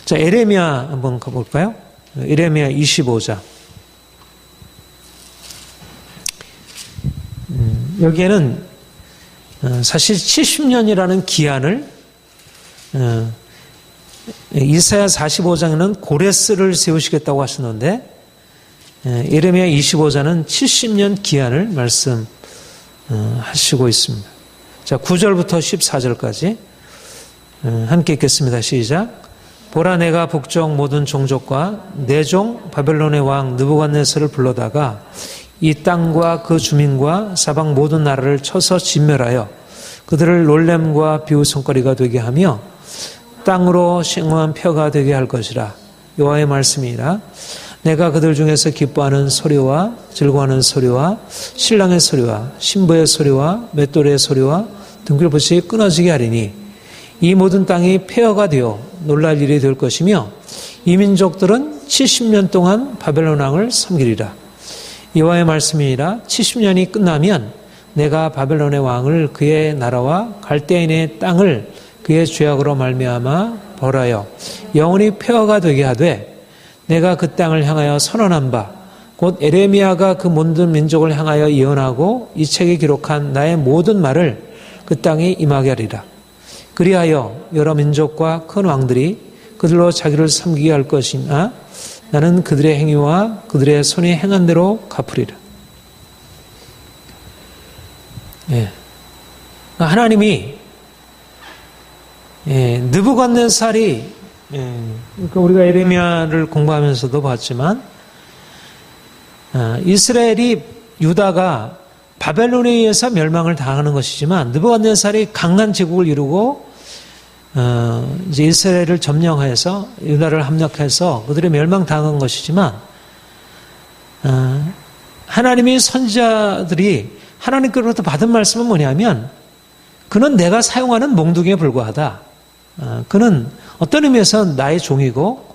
자, 예레미야 한번 가볼까요? 예레미야 25장. 여기에는 사실 70년이라는 기한을 이사야 45장에는 고레스를 세우시겠다고 하셨는데 예레미야 25장은 70년 기한을 말씀하시고 있습니다. 자, 9절부터 14절까지 함께 읽겠습니다. 시작. 보라, 내가 북쪽 모든 종족과 내 종 바벨론의 왕 느부갓네살을 불러다가 이 땅과 그 주민과 사방 모든 나라를 쳐서 진멸하여 그들을 놀램과 비웃음거리가 되게 하며 땅으로 생황한 표가 되게 할 것이라. 여호와의 말씀이라. 내가 그들 중에서 기뻐하는 소리와 즐거워하는 소리와 신랑의 소리와 신부의 소리와 맷돌의 소리와 등불불이 끊어지게 하리니 이 모든 땅이 폐허가 되어 놀랄 일이 될 것이며 이 민족들은 70년 동안 바벨론 왕을 섬기리라. 여호와의 말씀이니라. 70년이 끝나면 내가 바벨론의 왕을 그의 나라와 갈대인의 땅을 그의 죄악으로 말미암아 벌하여 영원히 폐허가 되게 하되 내가 그 땅을 향하여 선언한 바 곧 에레미야가 그 모든 민족을 향하여 예언하고 이 책에 기록한 나의 모든 말을 그 땅에 임하게 하리라. 그리하여 여러 민족과 큰 왕들이 그들로 자기를 섬기게 할 것이나 나는 그들의 행위와 그들의 손이 행한 대로 갚으리라. 하나님이 느부갓네살이 그러니까 우리가 예레미야를 공부하면서도 봤지만 이스라엘이 유다가 바벨론에 의해서 멸망을 당하는 것이지만 느부갓네살이 강한 제국을 이루고 이제 이스라엘을 점령해서 유다를 함락해서 그들이 멸망당한 것이지만 하나님의 선지자들이 하나님께로부터 받은 말씀은 뭐냐면 그는 내가 사용하는 몽둥이에 불과하다. 그는 어떤 의미에서 나의 종이고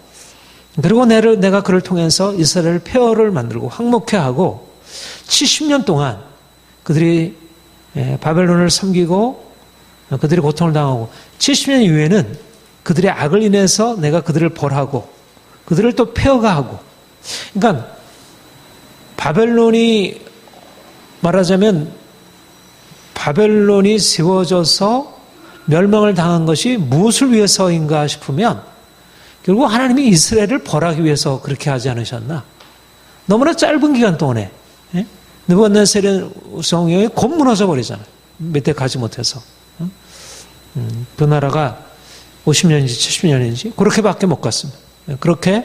그리고 내가 그를 통해서 이스라엘 폐허를 만들고 황목케 하고 70년 동안 그들이 바벨론을 섬기고 그들이 고통을 당하고 70년 이후에는 그들의 악을 인해서 내가 그들을 벌하고 그들을 또 폐허가 하고 그러니까 바벨론이 말하자면 바벨론이 세워져서 멸망을 당한 것이 무엇을 위해서인가 싶으면 결국 하나님이 이스라엘을 벌하기 위해서 그렇게 하지 않으셨나. 너무나 짧은 기간 동안에 느부갓네살의 성경이 곧 무너져 버리잖아요. 몇 대 가지 못해서. 그 나라가 50년인지 70년인지 그렇게밖에 못 갔습니다. 그렇게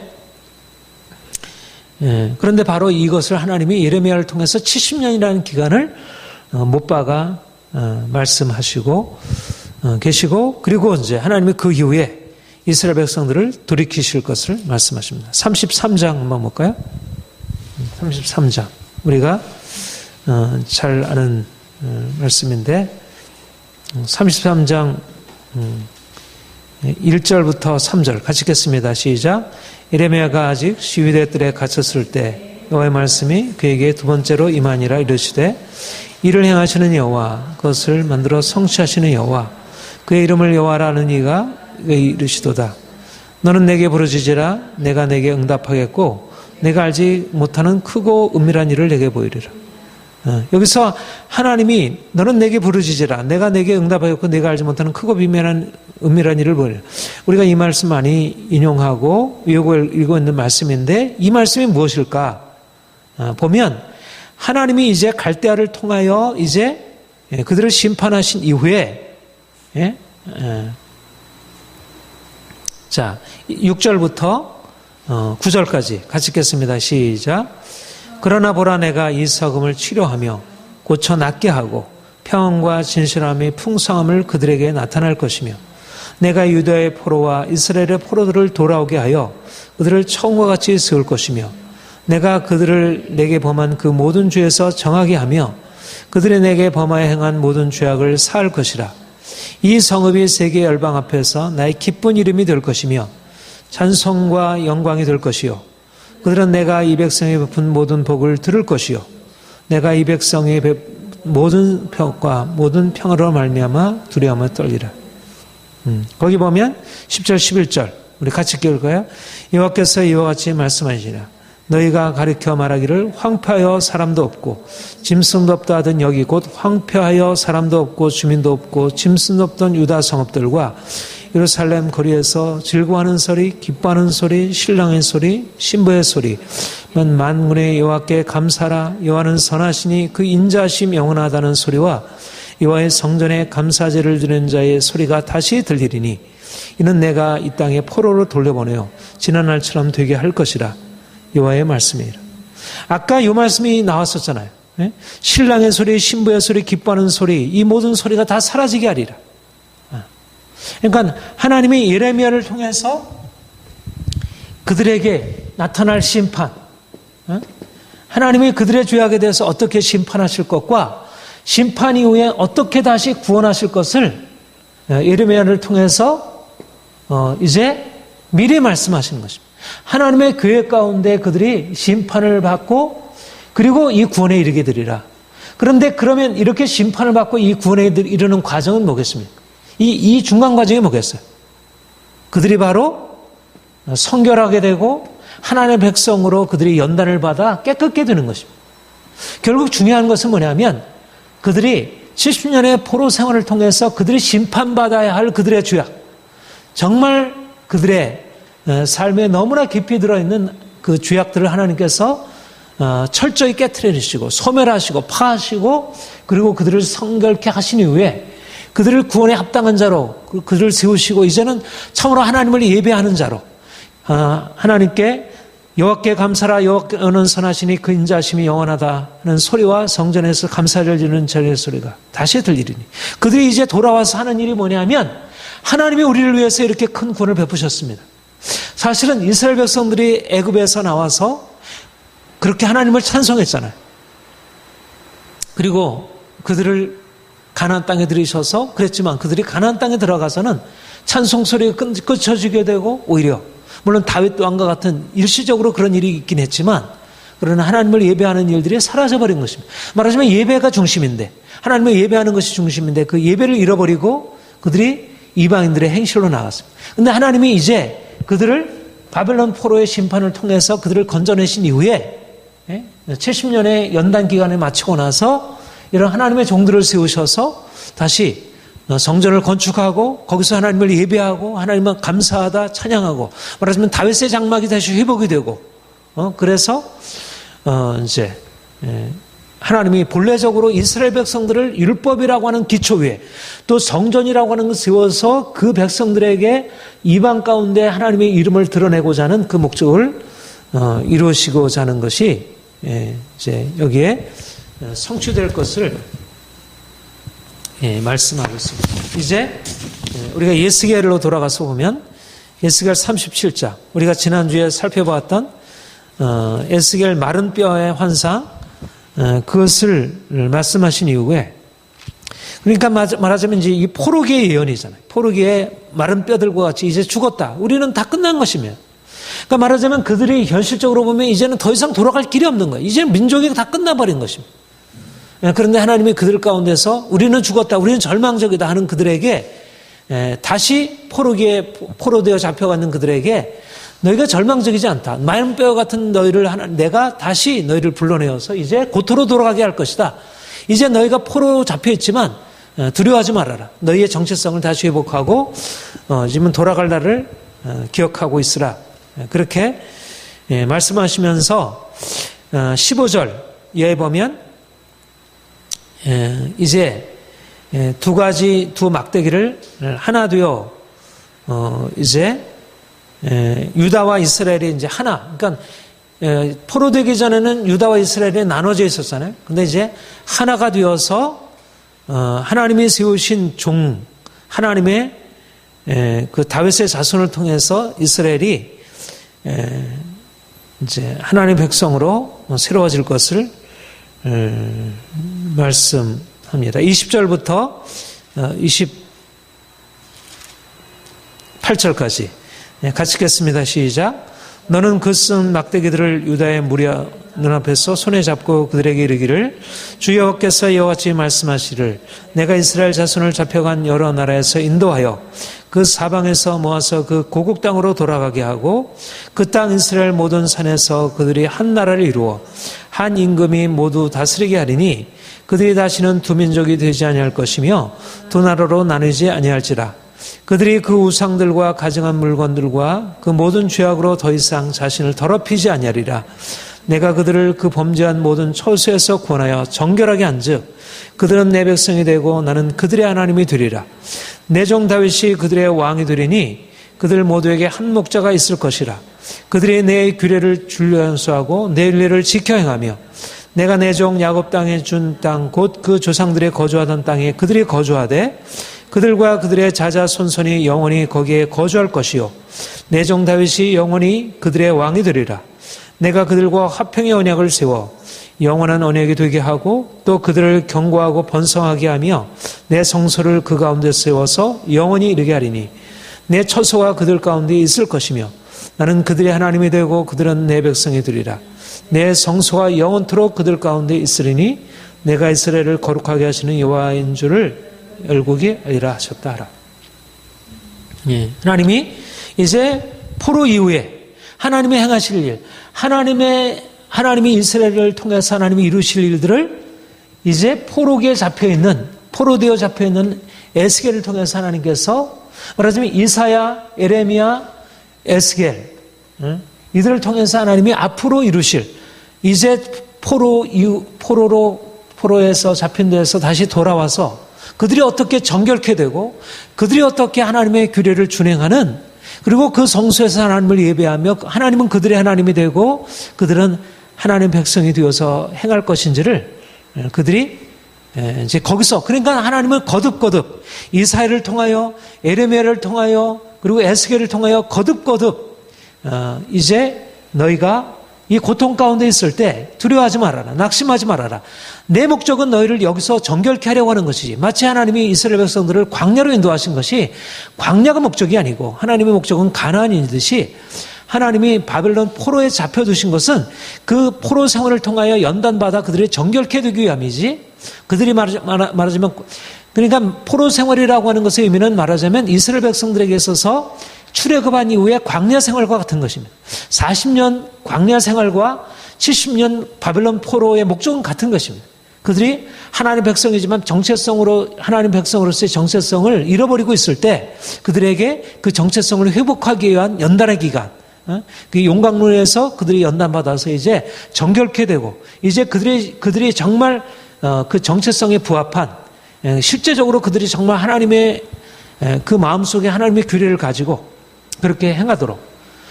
그런데 바로 이것을 하나님이 예레미야를 통해서 70년이라는 기간을 못 박아 말씀하시고 계시고 그리고 이제 하나님이 그 이후에 이스라엘 백성들을 돌이키실 것을 말씀하십니다. 33장 한번 볼까요? 33장 우리가 잘 아는 말씀인데 33장 1절부터 3절 같이 읽겠습니다. 시작. 예레미야가 아직 시위대 뜰에 갇혔을 때 여호와의 말씀이 그에게 두 번째로 임하니라 이르시되 이를 행하시는 여호와 그것을 만들어 성취하시는 여호와 그의 이름을 여호와라는 이가 이르시도다. 너는 내게 부르짖으라 내가 내게 응답하겠고 내가 알지 못하는 크고 은밀한 일을 내게 보이리라. 여기서 하나님이 너는 내게 부르짖으라. 내가 내게 응답하였고 내가 알지 못하는 크고 은밀한 일을 보이라. 우리가 이 말씀 많이 인용하고 읽고 있는 말씀인데 이 말씀이 무엇일까? 보면 하나님이 이제 갈대아를 통하여 이제 그들을 심판하신 이후에 자 6절부터 9절까지 같이 읽겠습니다. 시작. 그러나 보라 내가 이 서금을 치료하며 고쳐 낫게 하고 평안과 진실함이 풍성함을 그들에게 나타날 것이며 내가 유다의 포로와 이스라엘의 포로들을 돌아오게 하여 그들을 처음과 같이 세울 것이며 내가 그들을 내게 범한 그 모든 죄에서 정하게 하며 그들이 내게 범하여 행한 모든 죄악을 사할 것이라. 이 성읍이 세계 열방 앞에서 나의 기쁜 이름이 될 것이며 찬송과 영광이 될 것이요 그들은 내가 이 백성에 베푼 모든 복을 들을 것이요 내가 이 백성의 모든 평과 모든 평화로 말미암아 두려움을 떨리라. 거기 보면 10절 11절 우리 같이 읽을까요? 여호와께서 이와 같이 말씀하시니라. 너희가 가르쳐 말하기를 황폐하여 사람도 없고 짐승도 없다 하던 여기 곧 황폐하여 사람도 없고 주민도 없고 짐승도 없던 유다 성읍들과 예루살렘 거리에서 즐거워하는 소리, 기뻐하는 소리, 신랑의 소리, 신부의 소리, 만군의 여호와께 감사라. 여호와는 선하시니 그 인자하심 영원하다는 소리와 여호와의 성전에 감사제를 드리는 자의 소리가 다시 들리리니 이는 내가 이 땅에 포로로 돌려보내어 지난날처럼 되게 할 것이라. 여호와의 말씀이라. 아까 이 말씀이 나왔었잖아요. 신랑의 소리, 신부의 소리, 기뻐하는 소리, 이 모든 소리가 다 사라지게 하리라. 그러니까 하나님이 예레미야를 통해서 그들에게 나타날 심판, 하나님이 그들의 죄악에 대해서 어떻게 심판하실 것과 심판 이후에 어떻게 다시 구원하실 것을 예레미야를 통해서 이제 미리 말씀하시는 것입니다. 하나님의 계획 가운데 그들이 심판을 받고 그리고 이 구원에 이르게 되리라. 그런데 그러면 이렇게 심판을 받고 이 구원에 이르는 과정은 뭐겠습니까? 이 중간 과정이 뭐겠어요? 그들이 바로 성결하게 되고 하나님의 백성으로 그들이 연단을 받아 깨끗게 되는 것입니다. 결국 중요한 것은 뭐냐면 그들이 70년의 포로 생활을 통해서 그들이 심판받아야 할 그들의 죄악, 정말 그들의 삶에 너무나 깊이 들어있는 그 죄악들을 하나님께서 철저히 깨트려주시고 소멸하시고 파하시고 그리고 그들을 성결케 하신 이후에 그들을 구원에 합당한 자로 그들을 세우시고 이제는 참으로 하나님을 예배하는 자로 하나님께 여호와께 감사라. 여호와는 선하시니 그 인자하심이 영원하다 하는 소리와 성전에서 감사를 지르는 절의 소리가 다시 들리리니 그들이 이제 돌아와서 하는 일이 뭐냐면 하나님이 우리를 위해서 이렇게 큰 구원을 베푸셨습니다. 사실은 이스라엘 백성들이 애굽에서 나와서 그렇게 하나님을 찬송했잖아요. 그리고 그들을 가나안 땅에 들이셔서 그랬지만 그들이 가나안 땅에 들어가서는 찬송 소리가 끊어지게 되고 오히려 물론 다윗 왕과 같은 일시적으로 그런 일이 있긴 했지만 그러나 하나님을 예배하는 일들이 사라져버린 것입니다. 말하자면 예배가 중심인데 하나님을 예배하는 것이 중심인데 그 예배를 잃어버리고 그들이 이방인들의 행실로 나갔습니다. 그런데 하나님이 이제 그들을 바벨론 포로의 심판을 통해서 그들을 건져내신 이후에 70년의 연단 기간을 마치고 나서 이런 하나님의 종들을 세우셔서 다시 성전을 건축하고 거기서 하나님을 예배하고 하나님을 감사하다 찬양하고 말하자면 다윗의 장막이 다시 회복이 되고 그래서 이제 하나님이 본래적으로 이스라엘 백성들을 율법이라고 하는 기초 위에 또 성전이라고 하는 것을 세워서 그 백성들에게 이방 가운데 하나님의 이름을 드러내고자 하는 그 목적을 이루시고자 하는 것이 이제 여기에 성취될 것을 말씀하고 있습니다. 이제 우리가 예스겔로 돌아가서 보면 예스겔 37장 우리가 지난주에 살펴보았던 에스겔 마른 뼈의 환상 그것을 말씀하신 이후에 그러니까 말하자면 이제 이 포로기의 예언이잖아요. 포로기의 마른 뼈들과 같이 이제 죽었다. 우리는 다 끝난 것이며 그러니까 말하자면 그들이 현실적으로 보면 이제는 더 이상 돌아갈 길이 없는 거예요. 이제는 민족이 다 끝나버린 것입니다. 그런데 하나님이 그들 가운데서 우리는 죽었다. 우리는 절망적이다 하는 그들에게 다시 포로기에 포로되어 잡혀가는 그들에게 너희가 절망적이지 않다. 마른 뼈 같은 너희를 내가 다시 너희를 불러내어서 이제 고토로 돌아가게 할 것이다. 이제 너희가 포로로 잡혀 있지만 두려워하지 말아라. 너희의 정체성을 다시 회복하고 지금 돌아갈 날을 기억하고 있으라. 그렇게 말씀하시면서 15절 이하에 보면 이제 두 막대기를 하나 되어 이제 유다와 이스라엘이 이제 하나. 그러니까 포로되기 전에는 유다와 이스라엘이 나눠져 있었잖아요. 근데 이제 하나가 되어서 하나님이 세우신 종, 하나님의 그 다윗의 자손을 통해서 이스라엘이 이제 하나님의 백성으로 새로워질 것을 말씀합니다. 20절부터 28절까지 같이 읽겠습니다. 시작. 너는 그 쓴 막대기들을 유다의 무리와 눈앞에서 손에 잡고 그들에게 이르기를 주 여호와께서 이와 같이 말씀하시를 내가 이스라엘 자손을 잡혀간 여러 나라에서 인도하여 그 사방에서 모아서 그 고국 땅으로 돌아가게 하고 그 땅 이스라엘 모든 산에서 그들이 한 나라를 이루어 한 임금이 모두 다스리게 하리니 그들이 다시는 두 민족이 되지 아니할 것이며 두 나라로 나누지 아니할지라. 그들이 그 우상들과 가증한 물건들과 그 모든 죄악으로 더 이상 자신을 더럽히지 아니하리라. 내가 그들을 그 범죄한 모든 처소에서 구원하여 정결하게 한즉 그들은 내 백성이 되고 나는 그들의 하나님이 되리라. 내 종 다윗이 그들의 왕이 되리니 그들 모두에게 한 목자가 있을 것이라. 그들이 내 규례를 줄려 연수하고 내 윤례를 지켜 행하며 내가 내 종 야곱 땅에 준 땅 곧 그 조상들이 거주하던 땅에 그들이 거주하되 그들과 그들의 자자손손이 영원히 거기에 거주할 것이요 내 종 다윗이 영원히 그들의 왕이 되리라. 내가 그들과 화평의 언약을 세워 영원한 언약이 되게 하고 또 그들을 견고하고 번성하게 하며 내 성소를 그 가운데 세워서 영원히 이르게 하리니 내 처소가 그들 가운데 있을 것이며 나는 그들의 하나님이 되고 그들은 내 백성이 되리라. 내 성소가 영원토록 그들 가운데 있으리니 내가 이스라엘을 거룩하게 하시는 여호와인 줄을 열국이 알리라 하셨다 하라. 하나님이 이제 포로 이후에 하나님이 행하실 일, 하나님이 이스라엘을 통해서 하나님이 이루실 일들을 이제 포로기에 포로되어 잡혀있는 에스겔을 통해서 하나님께서 말하자면 이사야, 에레미야, 에스겔 이들을 통해서 하나님이 앞으로 이루실 이제 포로에서 잡힌 데에서 다시 돌아와서 그들이 어떻게 정결케 되고 그들이 어떻게 하나님의 규례를 준행하는 그리고 그 성소에서 하나님을 예배하며 하나님은 그들의 하나님이 되고 그들은 하나님 백성이 되어서 행할 것인지를 그들이 이제 거기서 그러니까 하나님은 거듭거듭 이사야를 통하여 에레미야를 통하여 그리고 에스겔을 통하여 거듭거듭 이제 너희가 이 고통 가운데 있을 때 두려워하지 말아라. 낙심하지 말아라. 내 목적은 너희를 여기서 정결케 하려고 하는 것이지 마치 하나님이 이스라엘 백성들을 광야로 인도하신 것이 광야가 목적이 아니고 하나님의 목적은 가나안이듯이 하나님이 바벨론 포로에 잡혀두신 것은 그 포로 생활을 통하여 연단받아 그들이 정결케 되기 위함이지 그들이 말하자면 그러니까 포로 생활이라고 하는 것의 의미는 말하자면 이스라엘 백성들에게 있어서 출애굽한 이후에 광야 생활과 같은 것입니다. 40년 광야 생활과 70년 바벨론 포로의 목적은 같은 것입니다. 그들이 하나님 백성이지만 정체성으로 하나님 백성으로서의 정체성을 잃어버리고 있을 때 그들에게 그 정체성을 회복하기 위한 연단의 기간 그 용광로에서 그들이 연단받아서 이제 정결케 되고 이제 그들이 정말 그 정체성에 부합한 실제적으로 그들이 정말 하나님의 그 마음속에 하나님의 규례를 가지고 그렇게 행하도록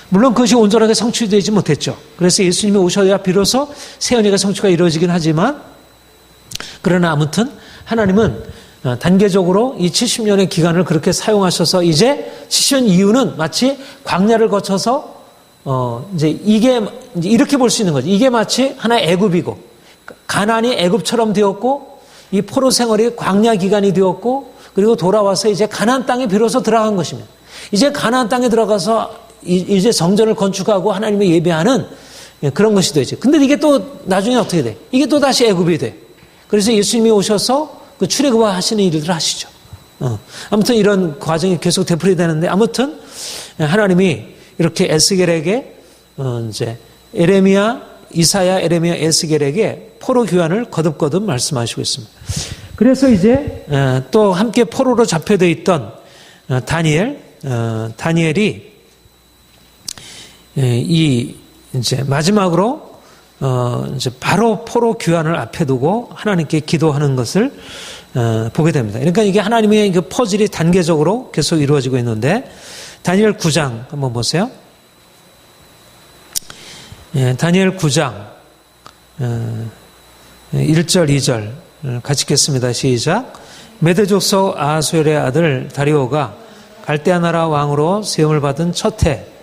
물론 그것이 온전하게 성취되지 못했죠. 그래서 예수님이 오셔야 비로소 새 언약의 성취가 이루어지긴 하지만 그러나 아무튼 하나님은 단계적으로 이 70년의 기간을 그렇게 사용하셔서 이제 70년 이후는 마치 광야를 거쳐서 이제 이게 이제 이렇게 볼 수 있는 거죠. 이게 마치 하나의 애굽이고 가나안이 애굽처럼 되었고 이 포로 생활이 광야 기간이 되었고 그리고 돌아와서 이제 가나안 땅에 비로소 들어간 것입니다. 이제 가나안 땅에 들어가서 이제 성전을 건축하고 하나님을 예배하는 그런 것이 되죠. 근데 이게 또 나중에 어떻게 돼? 이게 또 다시 애굽이 돼. 그래서 예수님이 오셔서 그 출애굽 하시는 일들을 하시죠. 아무튼 이런 과정이 계속 되풀이 되는데 아무튼 하나님이 이렇게 에스겔에게 이제 에레미야, 이사야, 에레미야, 에스겔에게 포로 귀환을 거듭거듭 말씀하시고 있습니다. 그래서 이제 또 함께 포로로 잡혀져 있던 다니엘이 이 이제 마지막으로 이제 바로 포로 귀환을 앞에 두고 하나님께 기도하는 것을 보게 됩니다. 그러니까 이게 하나님의 그 퍼즐이 단계적으로 계속 이루어지고 있는데 다니엘 9장 한번 보세요. 다니엘 9장 1절 2절 같이 읽겠습니다. 시작. 메대 족속 아하수엘의 아들 다리오가 갈대아 나라 왕으로 세움을 받은 첫 해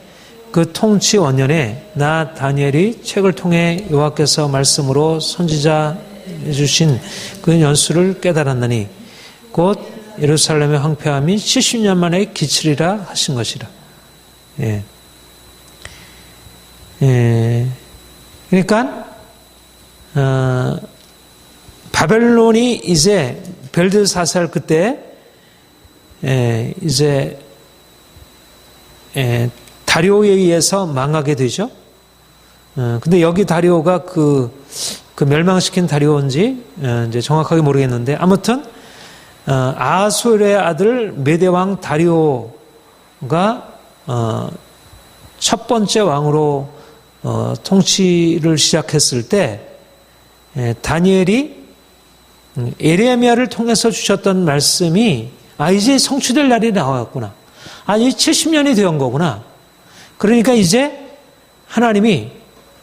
그 통치 원년에 나 다니엘이 책을 통해 여호와께서 말씀으로 선지자 해주신 그 연수를 깨달았느니 곧 예루살렘의 황폐함이 70년 만에 기치리라 하신 것이라. 그러니까 바벨론이 이제 벨드사살 그때 이제 다리오에 의해서 망하게 되죠. 근데 여기 다리오가 그 멸망시킨 다리오인지 이제 정확하게 모르겠는데 아무튼 아하수엘의 아들 메대왕 다리오가 첫 번째 왕으로 통치를 시작했을 때 다니엘이 에레미야를 통해서 주셨던 말씀이 이제 성취될 날이 나왔구나. 이제 70년이 되온 거구나. 그러니까 이제 하나님이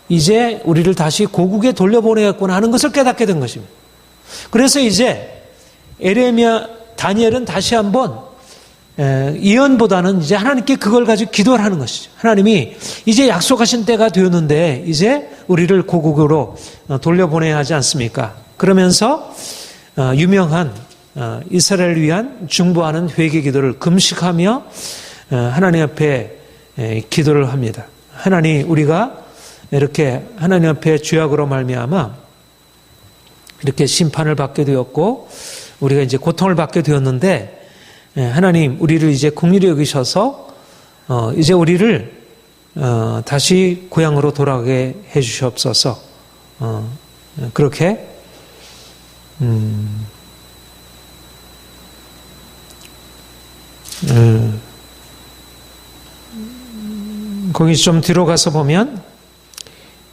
이제 우리를 다시 고국에 돌려보내겠구나 하는 것을 깨닫게 된 것입니다. 그래서 이제 다니엘은 다시 한번 예언보다는 이제 하나님께 그걸 가지고 기도를 하는 것이죠. 하나님이 이제 약속하신 때가 되었는데 이제 우리를 고국으로 돌려보내야 하지 않습니까? 그러면서 유명한 이스라엘을 위한 중보하는 회개 기도를 금식하며 하나님 앞에 기도를 합니다. 하나님, 우리가 이렇게 하나님 앞에 죄악으로 말미암아 이렇게 심판을 받게 되었고 우리가 이제 고통을 받게 되었는데 하나님, 우리를 이제 긍휼히 여기셔서 이제 우리를 다시 고향으로 돌아가게 해 주시옵소서. 그렇게 거기 좀 뒤로 가서 보면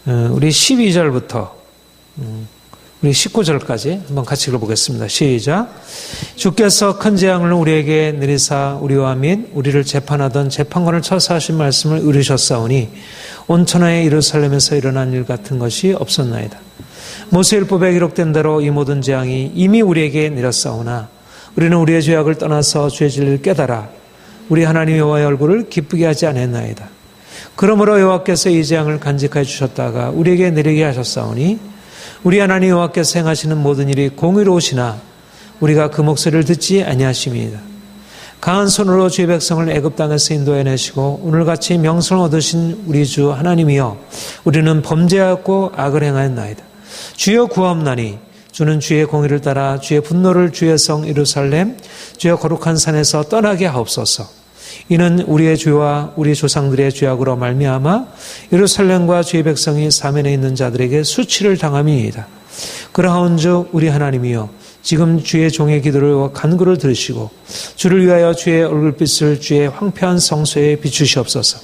우리 12절부터 우리 19절까지 한번 같이 읽어보겠습니다. 시작. 주께서 큰 재앙을 우리에게 내리사 우리와 및 우리를 재판하던 재판관을 처사하신 말씀을 의르셨사오니 온 천하의 예루살렘에서 일어난 일 같은 것이 없었나이다. 모세율법에 기록된 대로 이 모든 재앙이 이미 우리에게 내렸사오나 우리는 우리의 죄악을 떠나서 죄 진리를 깨달아 우리 하나님 여호와의 얼굴을 기쁘게 하지 않았나이다. 그러므로 여호와께서 이 재앙을 간직하여 주셨다가 우리에게 내리게 하셨사오니 우리 하나님 여호와께서 행하시는 모든 일이 공의로우시나 우리가 그 목소리를 듣지 아니하심이니이다. 강한 손으로 주의 백성을 애굽 땅에서 인도해내시고 오늘같이 명성을 얻으신 우리 주 하나님이여 우리는 범죄하였고 악을 행하였나이다. 주여 구하옵나니 주는 주의 공의를 따라 주의 분노를 주의 성 예루살렘 주의 거룩한 산에서 떠나게 하옵소서. 이는 우리의 죄와 우리 조상들의 죄악으로 말미암아 예루살렘과 주의 백성이 사면에 있는 자들에게 수치를 당함이니이다. 그러하온즉 우리 하나님이여 지금 주의 종의 기도를 간구를 들으시고 주를 위하여 주의 얼굴빛을 주의 황폐한 성소에 비추시옵소서.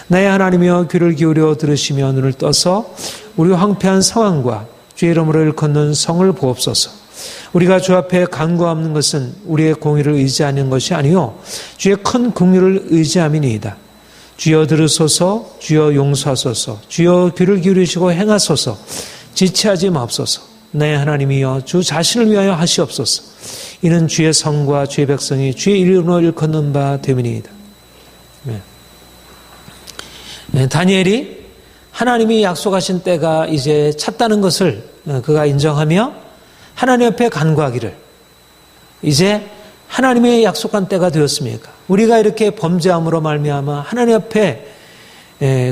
나의 하나님이여 귀를 기울여 들으시며 눈을 떠서 우리 황폐한 상황과 주의 이름으로 일컫는 성을 보옵소서. 우리가 주 앞에 간구하는 것은 우리의 공의를 의지하는 것이 아니요 주의 큰 긍휼을 의지함이니이다. 주여 들으소서. 주여 용서하소서. 주여 귀를 기울이시고 행하소서. 지체하지 마옵소서. 내 하나님이여 주 자신을 위하여 하시옵소서. 이는 주의 성과 주의 백성이 주의 이름으로 일컫는 바 됨이니이다. 다니엘이 하나님이 약속하신 때가 이제 찼다는 것을 그가 인정하며 하나님 앞에 간구하기를 이제 하나님의 약속한 때가 되었습니까? 우리가 이렇게 범죄함으로 말미암아 하나님 앞에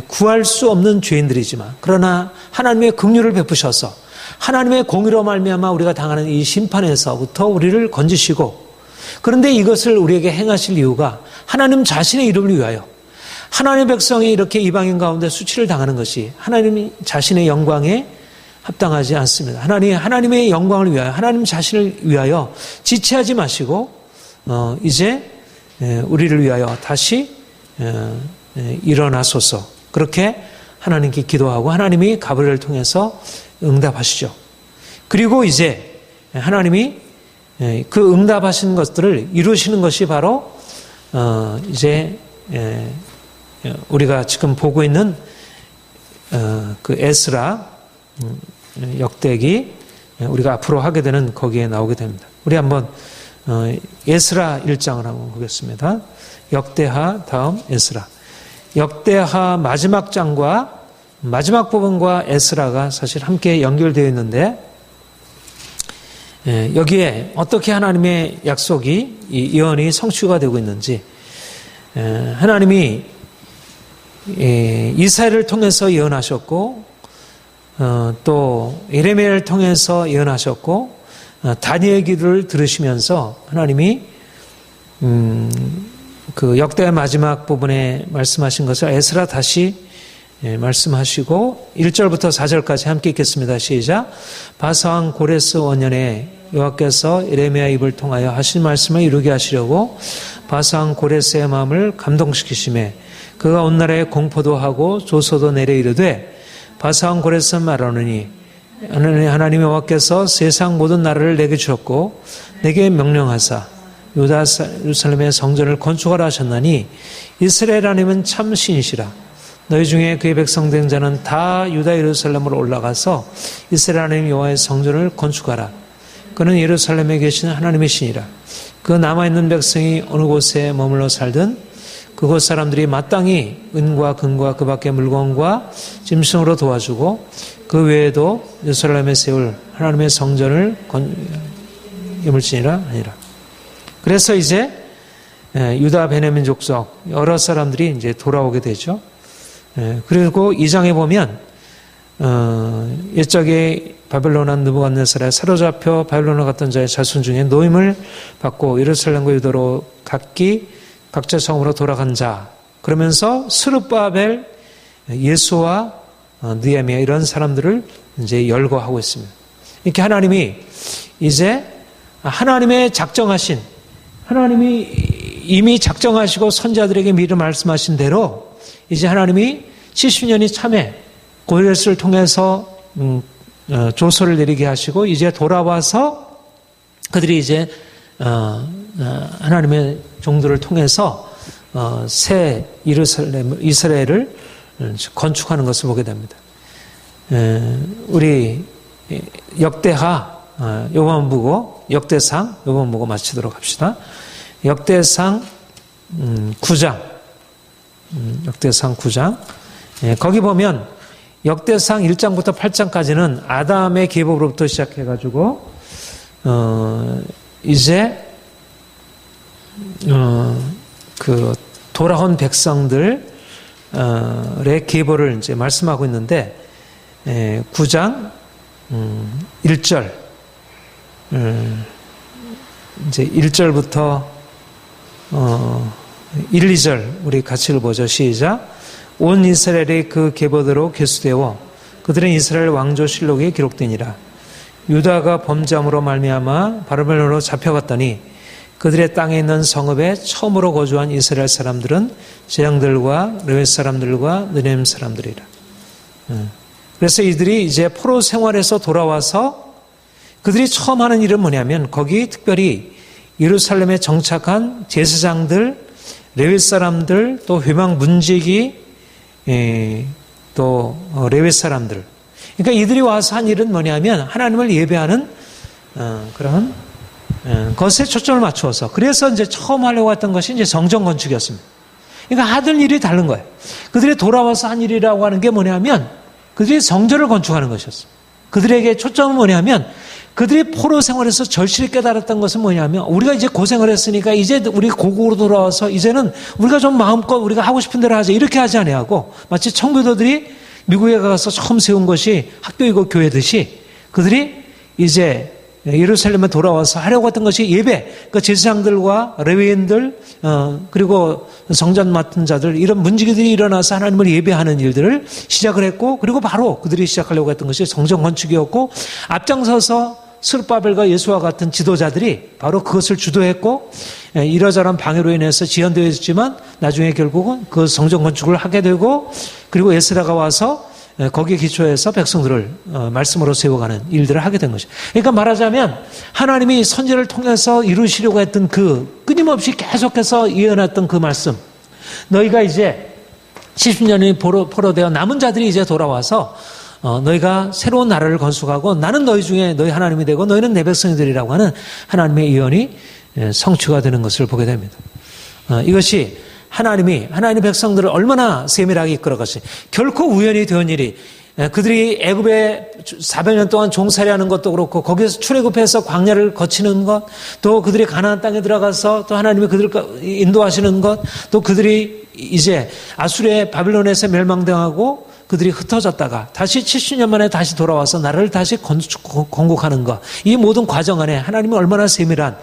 구할 수 없는 죄인들이지만 그러나 하나님의 긍휼을 베푸셔서 하나님의 공의로 말미암아 우리가 당하는 이 심판에서부터 우리를 건지시고 그런데 이것을 우리에게 행하실 이유가 하나님 자신의 이름을 위하여 하나님의 백성이 이렇게 이방인 가운데 수치를 당하는 것이 하나님 자신의 영광에 합당하지 않습니다. 하나님의 영광을 위하여, 하나님 자신을 위하여 지체하지 마시고 이제 우리를 위하여 다시 일어나소서. 그렇게 하나님께 기도하고 하나님이 가브리엘을 통해서 응답하시죠. 그리고 이제 하나님이 그 응답하신 것들을 이루시는 것이 바로 이제 우리가 지금 보고 있는 그 에스라 역대기, 우리가 앞으로 하게 되는 거기에 나오게 됩니다. 우리 한번 에스라 1장을 한번 보겠습니다. 역대하 다음 에스라. 역대하 마지막 장과 마지막 부분과 에스라가 사실 함께 연결되어 있는데, 여기에 어떻게 하나님의 약속이, 이 예언이 성취가 되고 있는지, 하나님이 이사야를 통해서 예언하셨고, 또 예레미야를 통해서 예언하셨고, 다니엘 기도를 들으시면서 하나님이 그 역대의 마지막 부분에 말씀하신 것을 에스라 다시 말씀하시고 1절부터 4절까지 함께 읽겠습니다. 시작. 바사왕 고레스 원년에 여호와께서 예레미야 입을 통하여 하신 말씀을 이루게 하시려고 바사왕 고레스의 마음을 감동시키시매 그가 온 나라에 공포도 하고 조소도 내려 이르되 바사왕 고레스는 말하노니 하나님 여호와께서 세상 모든 나라를 내게 주셨고 내게 명령하사 유다 예루살렘의 성전을 건축하라 하셨나니 이스라엘 하나님은 참 신이시라. 너희 중에 그의 백성 된 자는 다 유다 예루살렘으로 올라가서 이스라엘 하나님 여호와의 성전을 건축하라. 그는 예루살렘에 계신 하나님의 신이라. 그 남아있는 백성이 어느 곳에 머물러 살든 그곳 사람들이 마땅히 은과 금과 그 밖의 물건과 짐승으로 도와주고 그 외에도 예루살렘에 세울 하나님의 성전을 이물지니라 아니라. 그래서 이제 유다 베냐민 족속 여러 사람들이 이제 돌아오게 되죠. 그리고 2장에 보면 옛적에 바벨론한 느부갓네살에 사로잡혀 바벨론으로 갔던 자의 자손 중에 노임을 받고 예루살렘과 유다로 각자 성으로 돌아간 자, 그러면서 스룹바벨, 예수와 느헤미야 이런 사람들을 이제 열거하고 있습니다. 이렇게 하나님이 이제 하나님의 작정하신, 하나님이 이미 작정하시고 선자들에게 미리 말씀하신 대로 이제 하나님이 70년이 참에 고레스를 통해서 조서를 내리게 하시고 이제 돌아와서 그들이 이제 하나님의 종들을 통해서 새 이스라엘을 건축하는 것을 보게 됩니다. 우리 역대하 요번 보고 역대상 요번 보고 마치도록 합시다. 역대상 9장 역대상 9장 거기 보면 역대상 1장부터 8장까지는 아담의 계보로부터 시작해가지고 이제 그 돌아온 백성들의 계보를 이제 말씀하고 있는데 9장 1절 이제 1절부터 1, 2절 우리 같이 읽어보죠. 시작. 온 이스라엘이 그 계보대로 계수되어 그들은 이스라엘 왕조 실록에 기록되니라. 유다가 범죄함으로 말미암아 바벨론으로 잡혀갔더니 그들의 땅에 있는 성읍에 처음으로 거주한 이스라엘 사람들은 제왕들과 레위 사람들과 느헤미야 사람들이라. 그래서 이들이 이제 포로 생활에서 돌아와서 그들이 처음 하는 일은 뭐냐면 거기 특별히 예루살렘에 정착한 제사장들, 레위 사람들, 또 회막 문지기, 또 레위 사람들. 그러니까 이들이 와서 한 일은 뭐냐면 하나님을 예배하는 그런 것에 초점을 맞추어서 그래서 이제 처음 하려고 했던 것이 이제 성전 건축이었습니다. 그러니까 하던 일이 다른 거예요. 그들이 돌아와서 한 일이라고 하는 게 뭐냐면 그들이 성전을 건축하는 것이었어요. 그들에게 초점은 뭐냐면 그들이 포로 생활에서 절실히 깨달았던 것은 뭐냐면 우리가 이제 고생을 했으니까 이제 우리 고국으로 돌아와서 이제는 우리가 좀 마음껏 우리가 하고 싶은 대로 하자 이렇게 하지 아니하고 마치 청교도들이 미국에 가서 처음 세운 것이 학교이고 교회듯이 그들이 이제 예루살렘에 돌아와서 하려고 했던 것이 예배, 그 제사장들과 레위인들, 그리고 성전 맡은 자들, 이런 문지기들이 일어나서 하나님을 예배하는 일들을 시작을 했고, 그리고 바로 그들이 시작하려고 했던 것이 성전 건축이었고, 앞장서서 스룹바벨과 예수와 같은 지도자들이 바로 그것을 주도했고, 이러저런 방해로 인해서 지연되어 있지만 나중에 결국은 그 성전 건축을 하게 되고, 그리고 에스라가 와서 거기에 기초해서 백성들을 말씀으로 세워가는 일들을 하게 된 것이죠. 그러니까 말하자면 하나님이 선지를 통해서 이루시려고 했던 그 끊임없이 계속해서 이어났던 그 말씀, 너희가 이제 70년이 포로되어 남은 자들이 이제 돌아와서 너희가 새로운 나라를 건축하고 나는 너희 중에 너희 하나님이 되고 너희는 내 백성이 되리라고 하는 하나님의 예언이 성취가 되는 것을 보게 됩니다. 이것이 하나님 백성들을 얼마나 세밀하게 이끌어가시, 결코 우연히 된 일이, 그들이 애굽에 400년 동안 종살이하는 것도 그렇고 거기에서 출애굽해서 광야를 거치는 것, 또 그들이 가나안 땅에 들어가서 또 하나님이 그들을 인도하시는 것, 또 그들이 이제 아수르의 바빌론에서 멸망당하고 그들이 흩어졌다가 다시 70년 만에 다시 돌아와서 나라를 다시 건국하는 것, 이 모든 과정 안에 하나님은 얼마나 세밀한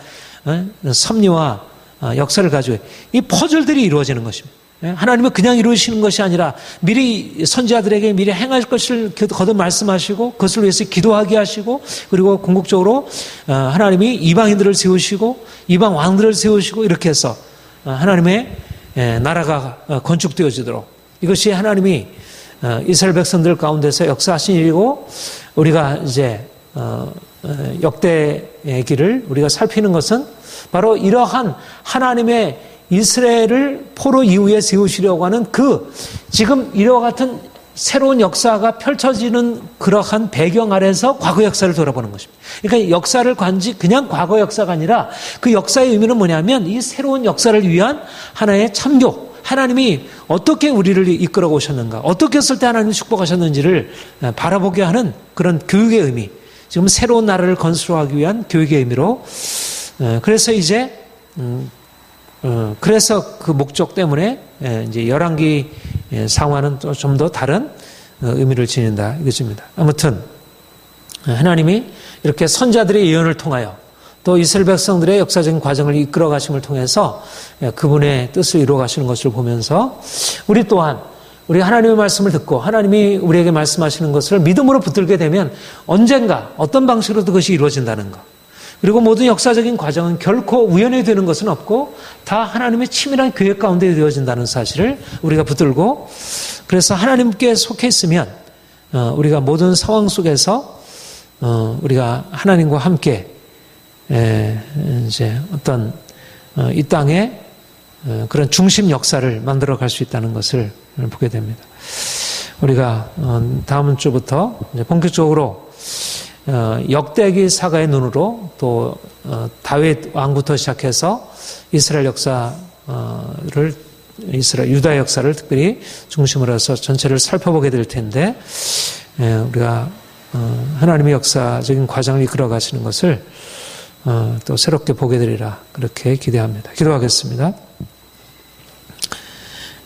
섭리와 역사를 가지고 이 퍼즐들이 이루어지는 것입니다. 하나님은 그냥 이루시는 것이 아니라 미리 선지자들에게 미리 행할 것을 거듭 말씀하시고 그것을 위해서 기도하게 하시고, 그리고 궁극적으로 하나님이 이방인들을 세우시고 이방 왕들을 세우시고, 이렇게 해서 하나님의 나라가 건축되어지도록, 이것이 하나님이 이스라엘 백성들 가운데서 역사하신 일이고, 우리가 이제 역대의 길을 우리가 살피는 것은 바로 이러한 하나님의 이스라엘을 포로 이후에 세우시려고 하는 그 지금 이와 같은 새로운 역사가 펼쳐지는 그러한 배경 아래서 과거 역사를 돌아보는 것입니다. 그러니까 역사를 그냥 과거 역사가 아니라 그 역사의 의미는 뭐냐면 이 새로운 역사를 위한 하나의 참교, 하나님이 어떻게 우리를 이끌어 오셨는가, 어떻게 했을 때 하나님이 축복하셨는지를 바라보게 하는 그런 교육의 의미, 지금 새로운 나라를 건설하기 위한 교육의 의미로, 그래서 이제 그래서 그 목적 때문에 이제 열왕기 상황은 또 좀 더 다른 의미를 지닌다 이것입니다. 아무튼 하나님이 이렇게 선자들의 예언을 통하여 또 이스라엘 백성들의 역사적인 과정을 이끌어 가심을 통해서 그분의 뜻을 이루어 가시는 것을 보면서 우리 또한 우리 하나님의 말씀을 듣고 하나님이 우리에게 말씀하시는 것을 믿음으로 붙들게 되면 언젠가 어떤 방식으로도 그것이 이루어진다는 것, 그리고 모든 역사적인 과정은 결코 우연히 되는 것은 없고 다 하나님의 치밀한 계획 가운데 되어진다는 사실을 우리가 붙들고, 그래서 하나님께 속해 있으면 우리가 모든 상황 속에서 우리가 하나님과 함께 이제 어떤 이 땅에 그런 중심 역사를 만들어 갈 수 있다는 것을 보게 됩니다. 우리가 다음 주부터 이제 본격적으로 역대기 사가의 눈으로 또 다윗 왕부터 시작해서 이스라엘 역사를 유다 역사를 특별히 중심으로 해서 전체를 살펴보게 될 텐데, 우리가 하나님의 역사적인 과정을 이끌어 가시는 것을 또 새롭게 보게 되리라 그렇게 기대합니다. 기도하겠습니다.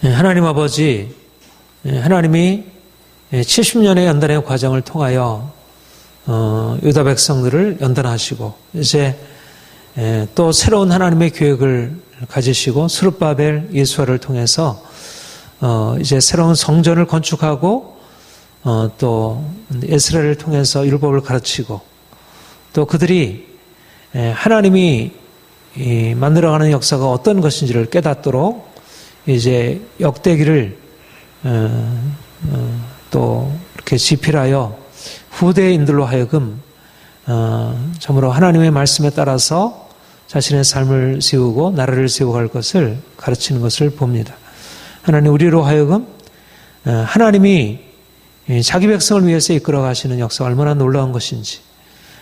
하나님 아버지, 하나님이 70년의 연단의 과정을 통하여 유다 백성들을 연단하시고 이제 또 새로운 하나님의 계획을 가지시고 스룹바벨 예수아를 통해서 이제 새로운 성전을 건축하고 또 에스라를 통해서 율법을 가르치고 또 그들이 하나님이 만들어가는 역사가 어떤 것인지를 깨닫도록 이제 역대기를 또 이렇게 지필하여 후대인들로 하여금 참으로 하나님의 말씀에 따라서 자신의 삶을 세우고 나라를 세워갈 것을 가르치는 것을 봅니다. 하나님, 우리로 하여금 하나님이 자기 백성을 위해서 이끌어 가시는 역사가 얼마나 놀라운 것인지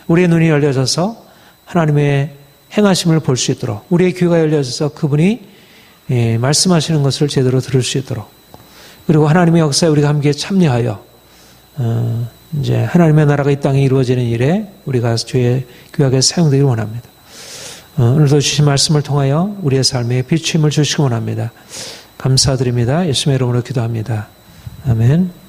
우리의 눈이 열려져서 하나님의 행하심을 볼 수 있도록, 우리의 귀가 열려져서 그분이 말씀하시는 것을 제대로 들을 수 있도록, 그리고 하나님의 역사에 우리가 함께 참여하여 이제 하나님의 나라가 이 땅에 이루어지는 일에 우리가 주의 귀하게 사용되기를 원합니다. 오늘도 주신 말씀을 통하여 우리의 삶에 비추임을 주시기 원합니다. 감사드립니다. 예수님의 이름으로 기도합니다. 아멘.